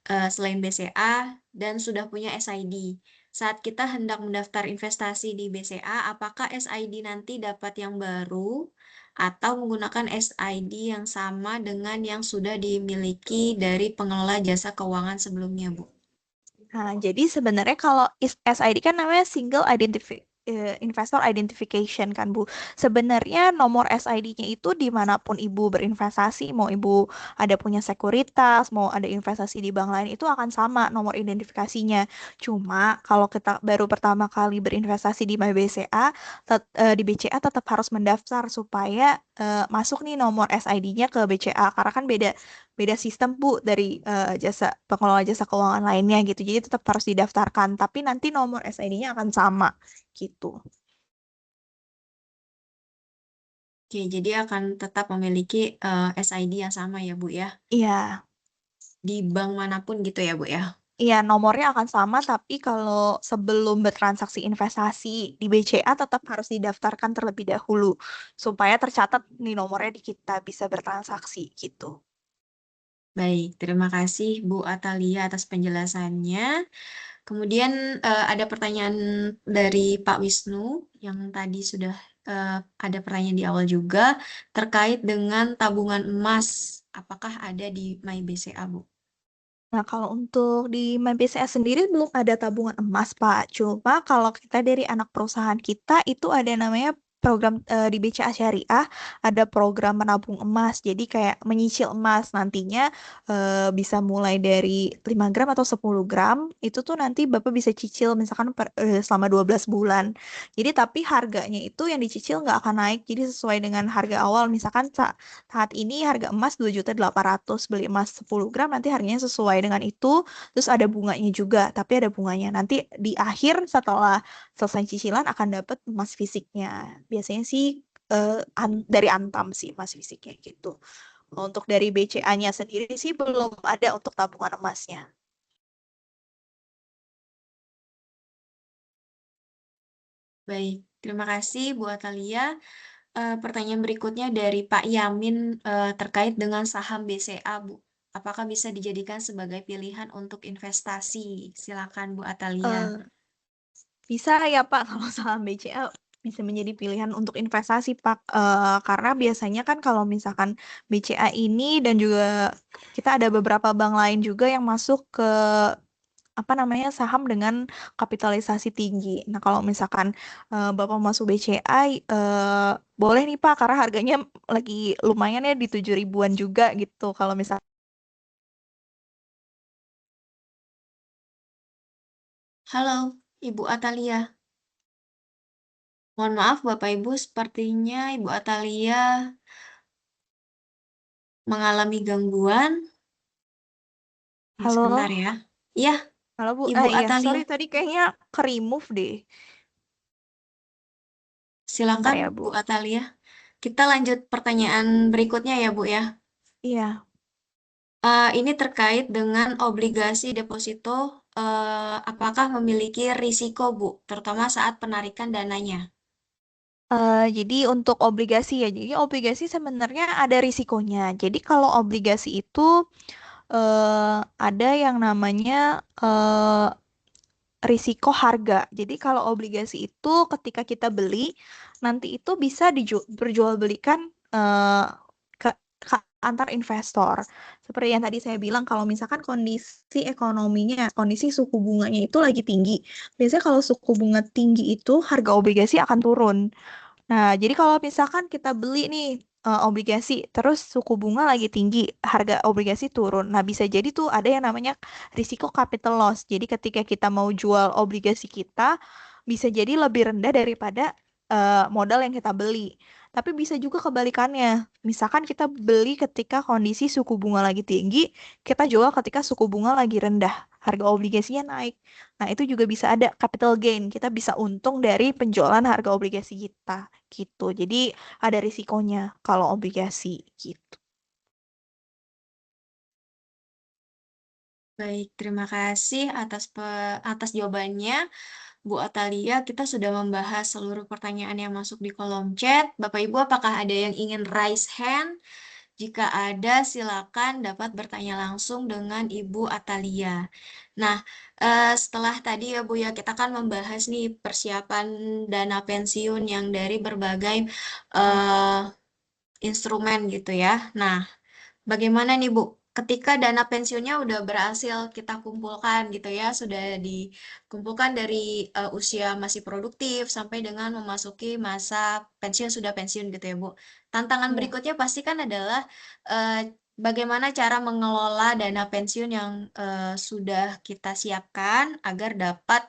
selain BCA dan sudah punya SID. Saat kita hendak mendaftar investasi di BCA, apakah SID nanti dapat yang baru atau menggunakan SID yang sama dengan yang sudah dimiliki dari pengelola jasa keuangan sebelumnya, Bu? Nah, jadi sebenarnya kalau SID kan namanya Investor Identification kan Bu. Sebenarnya nomor SID-nya itu dimanapun Ibu berinvestasi, mau Ibu ada punya sekuritas, mau ada investasi di bank lain itu akan sama nomor identifikasinya. Cuma kalau kita baru pertama kali berinvestasi di BCA, di BCA tetap harus mendaftar supaya masuk nih nomor SID-nya ke BCA karena kan beda beda sistem Bu dari pengelola jasa keuangan lainnya gitu. Jadi tetap harus didaftarkan, tapi nanti nomor SID-nya akan sama gitu. Oke, jadi akan tetap memiliki SID yang sama ya, Bu ya. Iya. Di bank manapun gitu ya, Bu ya. Iya, nomornya akan sama, tapi kalau sebelum bertransaksi investasi di BCA tetap harus didaftarkan terlebih dahulu supaya tercatat nih nomornya di kita bisa bertransaksi gitu. Baik, terima kasih Bu Atalia atas penjelasannya. Kemudian ada pertanyaan dari Pak Wisnu yang tadi sudah eh, ada pertanyaan di awal juga terkait dengan tabungan emas. Apakah ada di MyBCA, Bu? Nah, kalau untuk di MyBCA sendiri belum ada tabungan emas, Pak. Cuma kalau kita dari anak perusahaan kita itu ada namanya program di BCA Syariah, ada program menabung emas. Jadi kayak menyicil emas nantinya bisa mulai dari 5 gram atau 10 gram. Itu tuh nanti Bapak bisa cicil misalkan selama 12 bulan. Jadi tapi harganya itu yang dicicil nggak akan naik. Jadi sesuai dengan harga awal. Misalkan saat ini harga emas 2.800.000, beli emas 10 gram nanti harganya sesuai dengan itu, terus ada bunganya juga, tapi ada bunganya. Nanti di akhir setelah selesai cicilan akan dapat emas fisiknya. Biasanya sih dari Antam sih emas fisiknya gitu. Untuk dari BCA-nya sendiri sih belum ada untuk tabungan emasnya. Baik, terima kasih Bu Atalia. Pertanyaan berikutnya dari Pak Yamin terkait dengan saham BCA, Bu. Apakah bisa dijadikan sebagai pilihan untuk investasi? Silakan Bu Atalia. Bisa ya Pak, kalau saham BCA bisa menjadi pilihan untuk investasi Pak. Karena biasanya kan kalau misalkan BCA ini dan juga kita ada beberapa bank lain juga yang masuk ke apa namanya saham dengan kapitalisasi tinggi. Nah kalau misalkan Bapak masuk BCA, boleh nih Pak, karena harganya lagi lumayan ya di 7 ribuan juga gitu. Kalau misal Halo, Ibu Atalia. Mohon maaf Bapak Ibu, sepertinya Ibu Atalia mengalami gangguan. halo, Sebentar ya. Iya, halo Bu, Ibu iya Atalia. sorry tadi kayaknya ke remove deh. Bentar Silakan ya Bu. Bu Atalia. Kita lanjut pertanyaan berikutnya ya Bu ya. Iya. Ini terkait dengan obligasi deposito, apakah memiliki risiko, Bu, terutama saat penarikan dananya? Jadi untuk obligasi ya, jadi obligasi sebenarnya ada risikonya. Jadi kalau obligasi itu ada yang namanya risiko harga. Jadi kalau obligasi itu ketika kita beli, nanti itu bisa diperjualbelikan ke antar investor. Seperti yang tadi saya bilang, kalau misalkan kondisi ekonominya, kondisi suku bunganya itu lagi tinggi. Biasanya kalau suku bunga tinggi itu harga obligasi akan turun. Nah, jadi kalau misalkan kita beli nih obligasi, terus suku bunga lagi tinggi, harga obligasi turun. Nah, bisa jadi tuh ada yang namanya risiko capital loss. Jadi ketika kita mau jual obligasi kita, bisa jadi lebih rendah daripada modal yang kita beli. Tapi bisa juga kebalikannya. Misalkan kita beli ketika kondisi suku bunga lagi tinggi, kita jual ketika suku bunga lagi rendah, harga obligasinya naik. Nah, itu juga bisa ada capital gain. Kita bisa untung dari penjualan harga obligasi kita gitu. Jadi ada risikonya kalau obligasi gitu. Baik, terima kasih atas jawabannya. Bu Atalia, kita sudah membahas seluruh pertanyaan yang masuk di kolom chat. Bapak Ibu, apakah ada yang ingin raise hand? Jika ada, silakan dapat bertanya langsung dengan Ibu Atalia. Nah, setelah tadi ya Bu ya, kita kan membahas nih persiapan dana pensiun yang dari berbagai eh, instrumen gitu ya. Nah, bagaimana nih Bu? Ketika dana pensiunnya udah berhasil kita kumpulkan gitu ya, sudah dikumpulkan dari usia masih produktif sampai dengan memasuki masa pensiun sudah pensiun gitu ya Bu. Tantangan Iya. berikutnya pasti kan adalah eh, bagaimana cara mengelola dana pensiun yang sudah kita siapkan agar dapat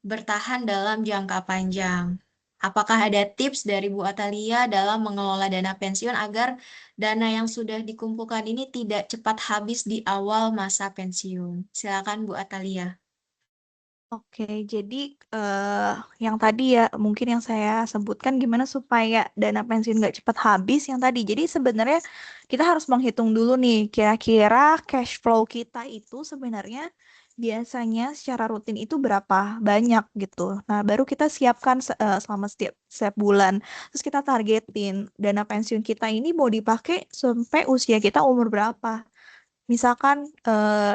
bertahan dalam jangka panjang. Apakah ada tips dari Bu Atalia dalam mengelola dana pensiun agar dana yang sudah dikumpulkan ini tidak cepat habis di awal masa pensiun? Silakan Bu Atalia. Oke, jadi eh, yang tadi ya mungkin yang saya sebutkan gimana supaya dana pensiun nggak cepat habis yang tadi. Jadi sebenarnya kita harus menghitung dulu nih kira-kira cash flow kita itu sebenarnya biasanya secara rutin itu berapa banyak gitu. Nah, baru kita siapkan selama setiap bulan. Terus kita targetin dana pensiun kita ini mau dipakai sampai usia kita umur berapa. Misalkan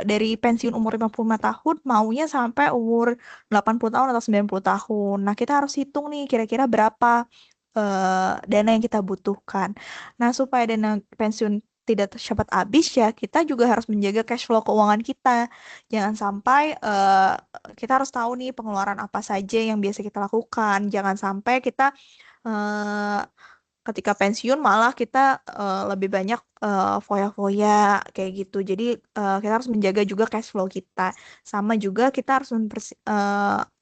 dari pensiun umur 55 tahun maunya sampai umur 80 tahun atau 90 tahun. Nah, kita harus hitung nih kira-kira berapa dana yang kita butuhkan. Nah, supaya dana pensiun tidak cepat habis ya, kita juga harus menjaga cash flow keuangan kita. Jangan sampai kita harus tahu nih pengeluaran apa saja yang biasa kita lakukan. Jangan sampai kita eh, ketika pensiun malah kita lebih banyak foya-foya kayak gitu. Jadi kita harus menjaga juga cash flow kita. Sama juga kita harus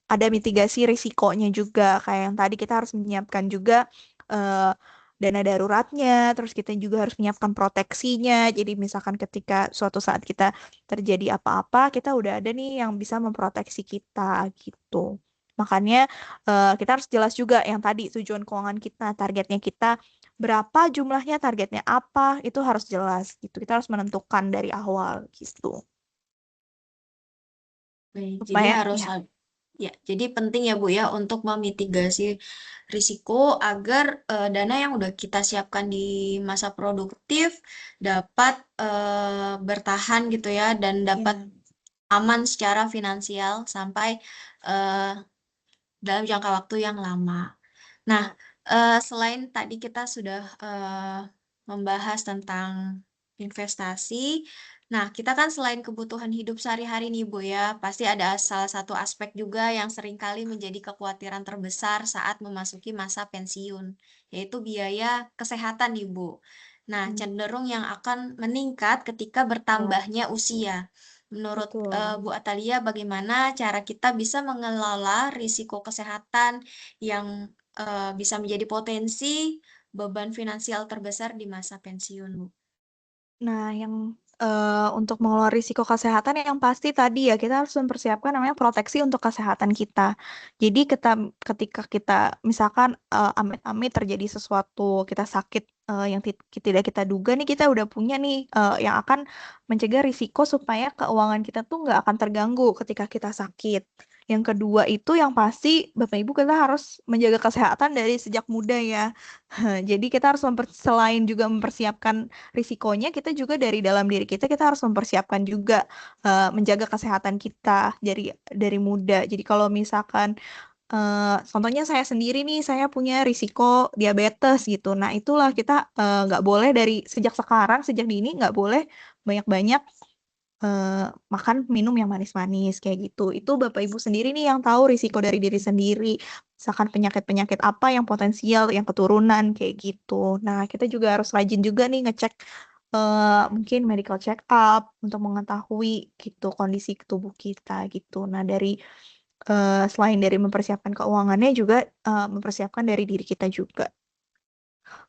ada mitigasi risikonya juga. Kayak yang tadi kita harus menyiapkan juga eh, dana daruratnya, terus kita juga harus menyiapkan proteksinya. Jadi misalkan ketika suatu saat kita terjadi apa-apa, kita udah ada nih yang bisa memproteksi kita gitu. Makanya kita harus jelas juga yang tadi tujuan keuangan kita, targetnya kita berapa jumlahnya, targetnya apa, itu harus jelas gitu. Kita harus menentukan dari awal gitu. Baik, jadi Supaya harus ya, ya, jadi penting ya Bu ya untuk memitigasi risiko agar dana yang udah kita siapkan di masa produktif dapat bertahan gitu ya dan dapat ya, aman secara finansial sampai eh, dalam jangka waktu yang lama. Nah, selain tadi kita sudah membahas tentang investasi, nah kita kan selain kebutuhan hidup sehari-hari nih Bu ya, pasti ada salah satu aspek juga yang seringkali menjadi kekhawatiran terbesar saat memasuki masa pensiun, yaitu biaya kesehatan nih Bu. Nah, hmm, cenderung yang akan meningkat ketika bertambahnya usia. Menurut betul. Bu Atalia, bagaimana cara kita bisa mengelola risiko kesehatan yang bisa menjadi potensi beban finansial terbesar di masa pensiun, Bu? Nah, yang untuk mengelola risiko kesehatan yang pasti tadi ya kita harus mempersiapkan namanya proteksi untuk kesehatan kita. Jadi ketika kita misalkan amit-amit terjadi sesuatu, kita sakit yang tidak kita duga nih kita udah punya nih yang akan mencegah risiko supaya keuangan kita tuh nggak akan terganggu ketika kita sakit. Yang kedua itu yang pasti Bapak Ibu kita harus menjaga kesehatan dari sejak muda ya. Jadi kita harus selain juga mempersiapkan risikonya, kita juga dari dalam diri kita harus mempersiapkan juga menjaga kesehatan kita dari muda. Jadi kalau misalkan contohnya saya sendiri nih, saya punya risiko diabetes gitu. Nah, itulah kita nggak boleh dari sejak sekarang, sejak dini nggak boleh banyak-banyak makan minum yang manis-manis kayak gitu. Itu Bapak Ibu sendiri nih yang tahu risiko dari diri sendiri. Misalkan penyakit-penyakit apa yang potensial, yang keturunan kayak gitu. Nah, kita juga harus rajin juga nih ngecek mungkin medical check up untuk mengetahui gitu kondisi tubuh kita gitu. Nah, selain dari mempersiapkan keuangannya juga mempersiapkan dari diri kita juga.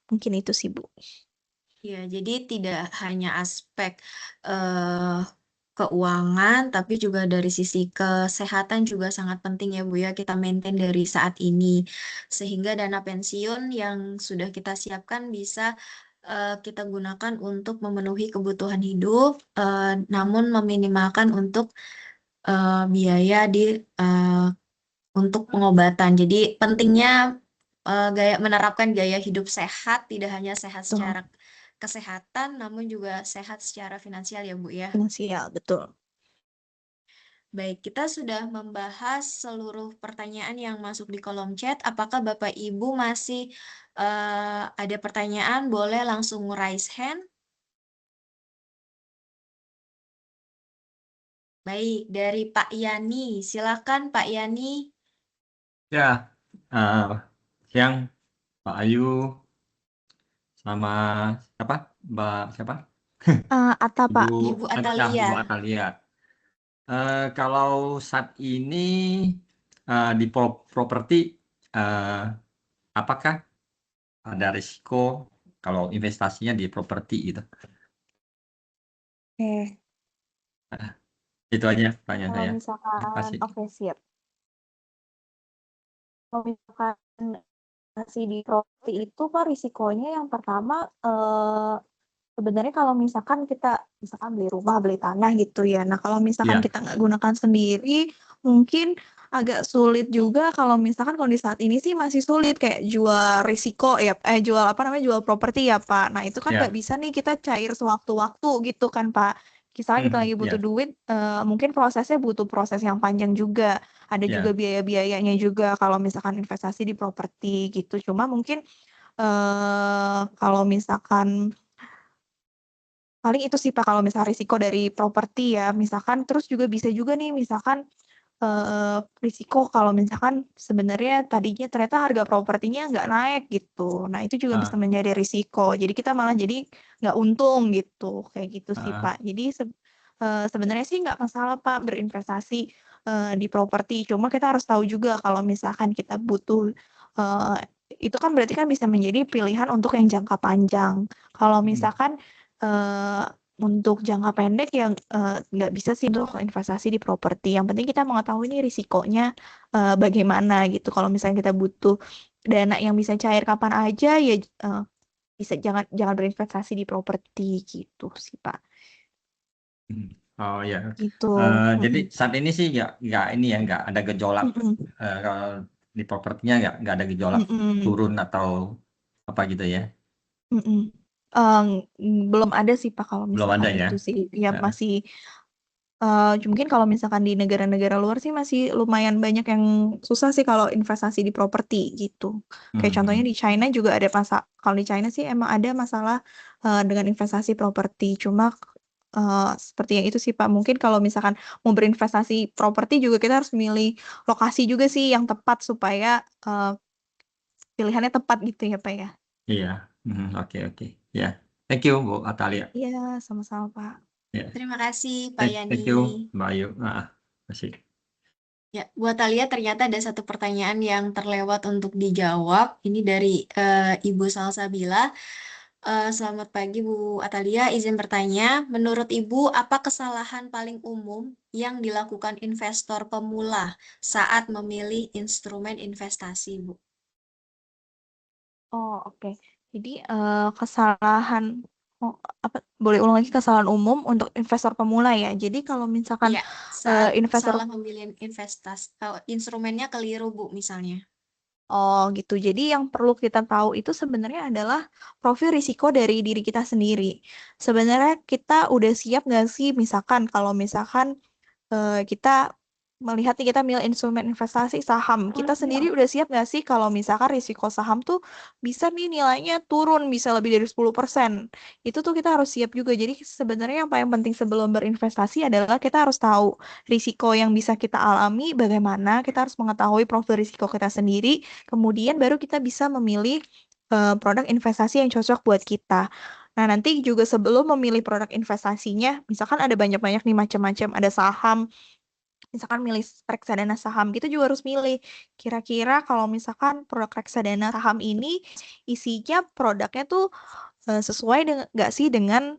Mungkin itu sih, Bu. Ya, jadi tidak hanya aspek eh, keuangan, tapi juga dari sisi kesehatan juga sangat penting ya Bu ya, kita maintain dari saat ini. Sehingga dana pensiun yang sudah kita siapkan bisa kita gunakan untuk memenuhi kebutuhan hidup, namun meminimalkan untuk biaya eh, untuk pengobatan. Jadi pentingnya menerapkan gaya hidup sehat, tidak hanya sehat Betul. secara kesehatan, namun juga sehat secara finansial ya Bu ya. Finansial, betul. Baik, kita sudah membahas seluruh pertanyaan yang masuk di kolom chat. Apakah Bapak Ibu masih ada pertanyaan? Boleh langsung raise hand. Baik, dari Pak Yani. Silakan Pak Yani. Ya, eh, siang Pak Ayu sama siapa? Mbak siapa? Atta, Pak. Ibu Atalia. Ibu Atalia. Kalau saat ini di properti, eh, apakah ada risiko kalau investasinya di properti gitu? Oke. Itu aja tanya Kalau saya. Terima misalkan, kasih. oke, siap. Kalau misalkan masih di properti itu, Pak, risikonya yang pertama, sebenarnya kalau misalkan kita misalkan beli rumah, beli tanah gitu ya. Nah, kalau misalkan Iya, kita nggak gunakan sendiri, mungkin agak sulit juga kalau misalkan kondisi saat ini sih masih sulit kayak jual risiko ya, jual apa namanya, jual properti ya, Pak. Nah, itu kan nggak ya. bisa nih kita cair sewaktu-waktu gitu kan, Pak. Misalnya kita lagi butuh Ya, duit, mungkin prosesnya butuh proses yang panjang juga. Ada juga ya. biaya-biayanya juga kalau misalkan investasi di properti gitu. Cuma mungkin kalau misalkan paling itu sih Pak kalau misal risiko dari properti ya, misalkan terus juga bisa juga nih misalkan, risiko kalau misalkan sebenarnya tadinya ternyata harga propertinya nggak naik gitu. Nah itu juga bisa Ah, menjadi risiko. Jadi kita malah jadi nggak untung gitu, kayak gitu sih ah, Pak. Jadi sebenarnya sih nggak masalah Pak berinvestasi, di properti, cuma kita harus tahu juga kalau misalkan kita butuh, eee, itu kan berarti kan bisa menjadi pilihan untuk yang jangka panjang. Kalau misalkan Eee, untuk jangka pendek yang, nggak bisa sih untuk investasi di properti, yang penting kita mengetahui nih risikonya, bagaimana gitu. Kalau misalnya kita butuh dana yang bisa cair kapan aja ya, bisa jangan jangan berinvestasi di properti gitu sih, Pak. Oh ya. Gitu, Jadi mhm, saat ini sih nggak ini ya nggak ada gejolak, mhm, kalau di propertinya nggak ada gejolak mhm, turun atau apa gitu ya. mhm. Belum ada sih, Pak, kalau Belum misalkan ada ya. itu sih. Ya Nah, masih mungkin kalau misalkan di negara-negara luar sih masih lumayan banyak yang susah sih kalau investasi di properti gitu. Kayak contohnya hmm, di China juga ada kalau di China sih emang ada masalah dengan investasi properti. Cuma seperti yang itu sih Pak. Mungkin kalau misalkan mau berinvestasi properti juga kita harus milih lokasi juga sih yang tepat supaya pilihannya tepat gitu ya Pak ya. iya. Oke oke. Ya. Thank you Bu Atalia. Iya, sama-sama Pak. Ya. Terima kasih Pak Yani. Thank you Mbak Ayu. Masih. Ya, buat Alia ternyata ada satu pertanyaan yang terlewat untuk dijawab. Ini dari Ibu Salsabila. Selamat pagi Bu Atalia, izin bertanya, menurut Ibu apa kesalahan paling umum yang dilakukan investor pemula saat memilih instrumen investasi, Bu? Oh, oke. Jadi kesalahan oh, apa boleh ulang lagi kesalahan umum untuk investor pemula ya. Jadi kalau misalkan Iya, saat investor salah memilih instrumennya keliru, Bu, misalnya. oh gitu. Jadi yang perlu kita tahu itu sebenarnya adalah profil risiko dari diri kita sendiri. Sebenarnya kita udah siap nggak sih misalkan kalau misalkan kita melihat nih kita milih instrumen investasi saham. Kita sendiri udah siap nggak sih kalau misalkan risiko saham tuh bisa nih nilainya turun, bisa lebih dari 10%. Itu tuh kita harus siap juga. Jadi sebenarnya yang paling penting sebelum berinvestasi adalah kita harus tahu risiko yang bisa kita alami, bagaimana kita harus mengetahui profil risiko kita sendiri, kemudian baru kita bisa memilih produk investasi yang cocok buat kita. Nah, nanti juga sebelum memilih produk investasinya, misalkan ada banyak-banyak nih macam-macam, ada saham, misalkan milih reksadana saham gitu juga harus milih. Kira-kira kalau misalkan produk reksadana saham ini isinya produknya tuh sesuai dengan nggak sih dengan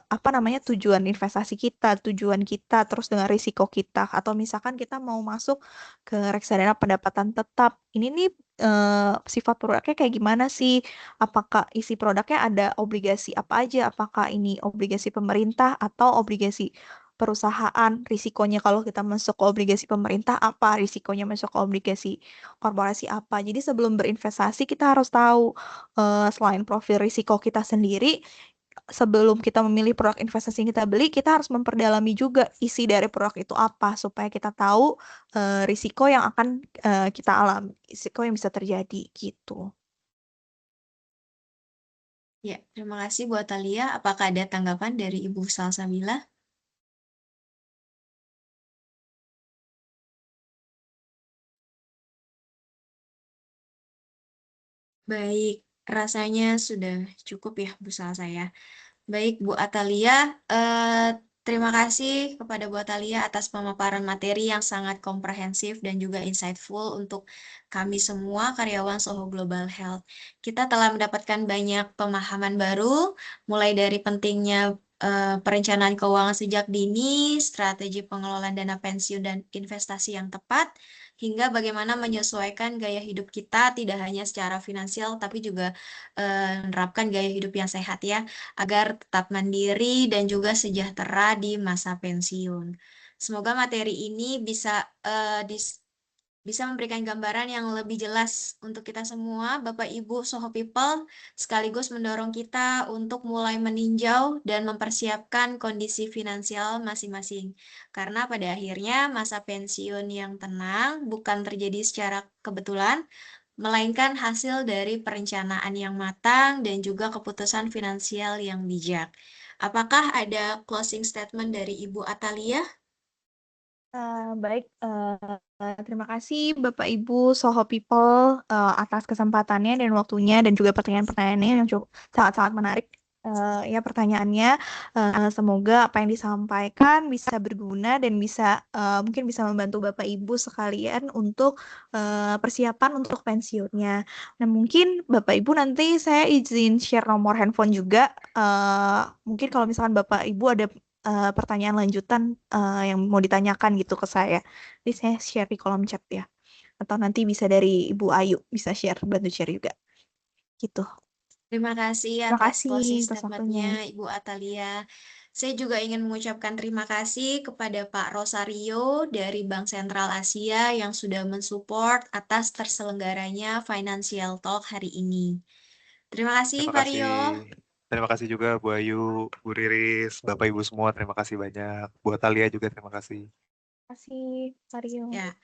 apa namanya tujuan investasi kita, tujuan kita, terus dengan risiko kita, atau misalkan kita mau masuk ke reksadana pendapatan tetap. Ini nih sifat produknya kayak gimana sih? Apakah isi produknya ada obligasi apa aja? Apakah ini obligasi pemerintah atau obligasi perusahaan? Risikonya kalau kita masuk ke obligasi pemerintah apa? Risikonya masuk ke obligasi korporasi apa? Jadi sebelum berinvestasi kita harus tahu selain profil risiko kita sendiri, sebelum kita memilih produk investasi yang kita beli, kita harus memperdalami juga isi dari produk itu apa, supaya kita tahu risiko yang akan kita alami, risiko yang bisa terjadi gitu. Ya, terima kasih buat Talia. Apakah ada tanggapan dari Ibu Salsabila? Baik, rasanya sudah cukup ya Bu Salsa ya. Baik Bu Atalia, terima kasih kepada Bu Atalia atas pemaparan materi yang sangat komprehensif dan juga insightful untuk kami semua karyawan Soho Global Health. Kita telah mendapatkan banyak pemahaman baru, mulai dari pentingnya perencanaan keuangan sejak dini, strategi pengelolaan dana pensiun dan investasi yang tepat, hingga bagaimana menyesuaikan gaya hidup kita tidak hanya secara finansial tapi juga menerapkan gaya hidup yang sehat ya, agar tetap mandiri dan juga sejahtera di masa pensiun. Semoga materi ini bisa memberikan gambaran yang lebih jelas untuk kita semua, Bapak Ibu Soho People, sekaligus mendorong kita untuk mulai meninjau dan mempersiapkan kondisi finansial masing-masing. Karena pada akhirnya masa pensiun yang tenang bukan terjadi secara kebetulan, melainkan hasil dari perencanaan yang matang dan juga keputusan finansial yang bijak. Apakah ada closing statement dari Ibu Atalia? Baik, terima kasih Bapak Ibu Soho People atas kesempatannya dan waktunya dan juga pertanyaan-pertanyaannya yang cukup sangat-sangat menarik. Ya pertanyaannya, semoga apa yang disampaikan bisa berguna dan bisa mungkin bisa membantu Bapak Ibu sekalian untuk persiapan untuk pensiunnya. Nah mungkin Bapak Ibu nanti saya izin share nomor handphone juga. Mungkin kalau misalkan Bapak Ibu ada pertanyaan lanjutan yang mau ditanyakan gitu ke saya. Jadi saya share di kolom chat ya. Atau nanti bisa dari Ibu Ayu, bisa share, bantu share juga. Gitu. Terima kasih Terima atas kasih closing atas waktunya. statement-nya Ibu Atalia. Saya juga ingin mengucapkan terima kasih kepada Pak Rosario dari Bank Sentral Asia yang sudah mensupport atas terselenggaranya Financial Talk hari ini. Terima kasih, Terima Pak kasih. Rio. Terima kasih juga Bu Ayu, Bu Riris, Bapak Ibu semua, terima kasih banyak. Bu Atalia juga terima kasih. Terima kasih, Mario. Ya.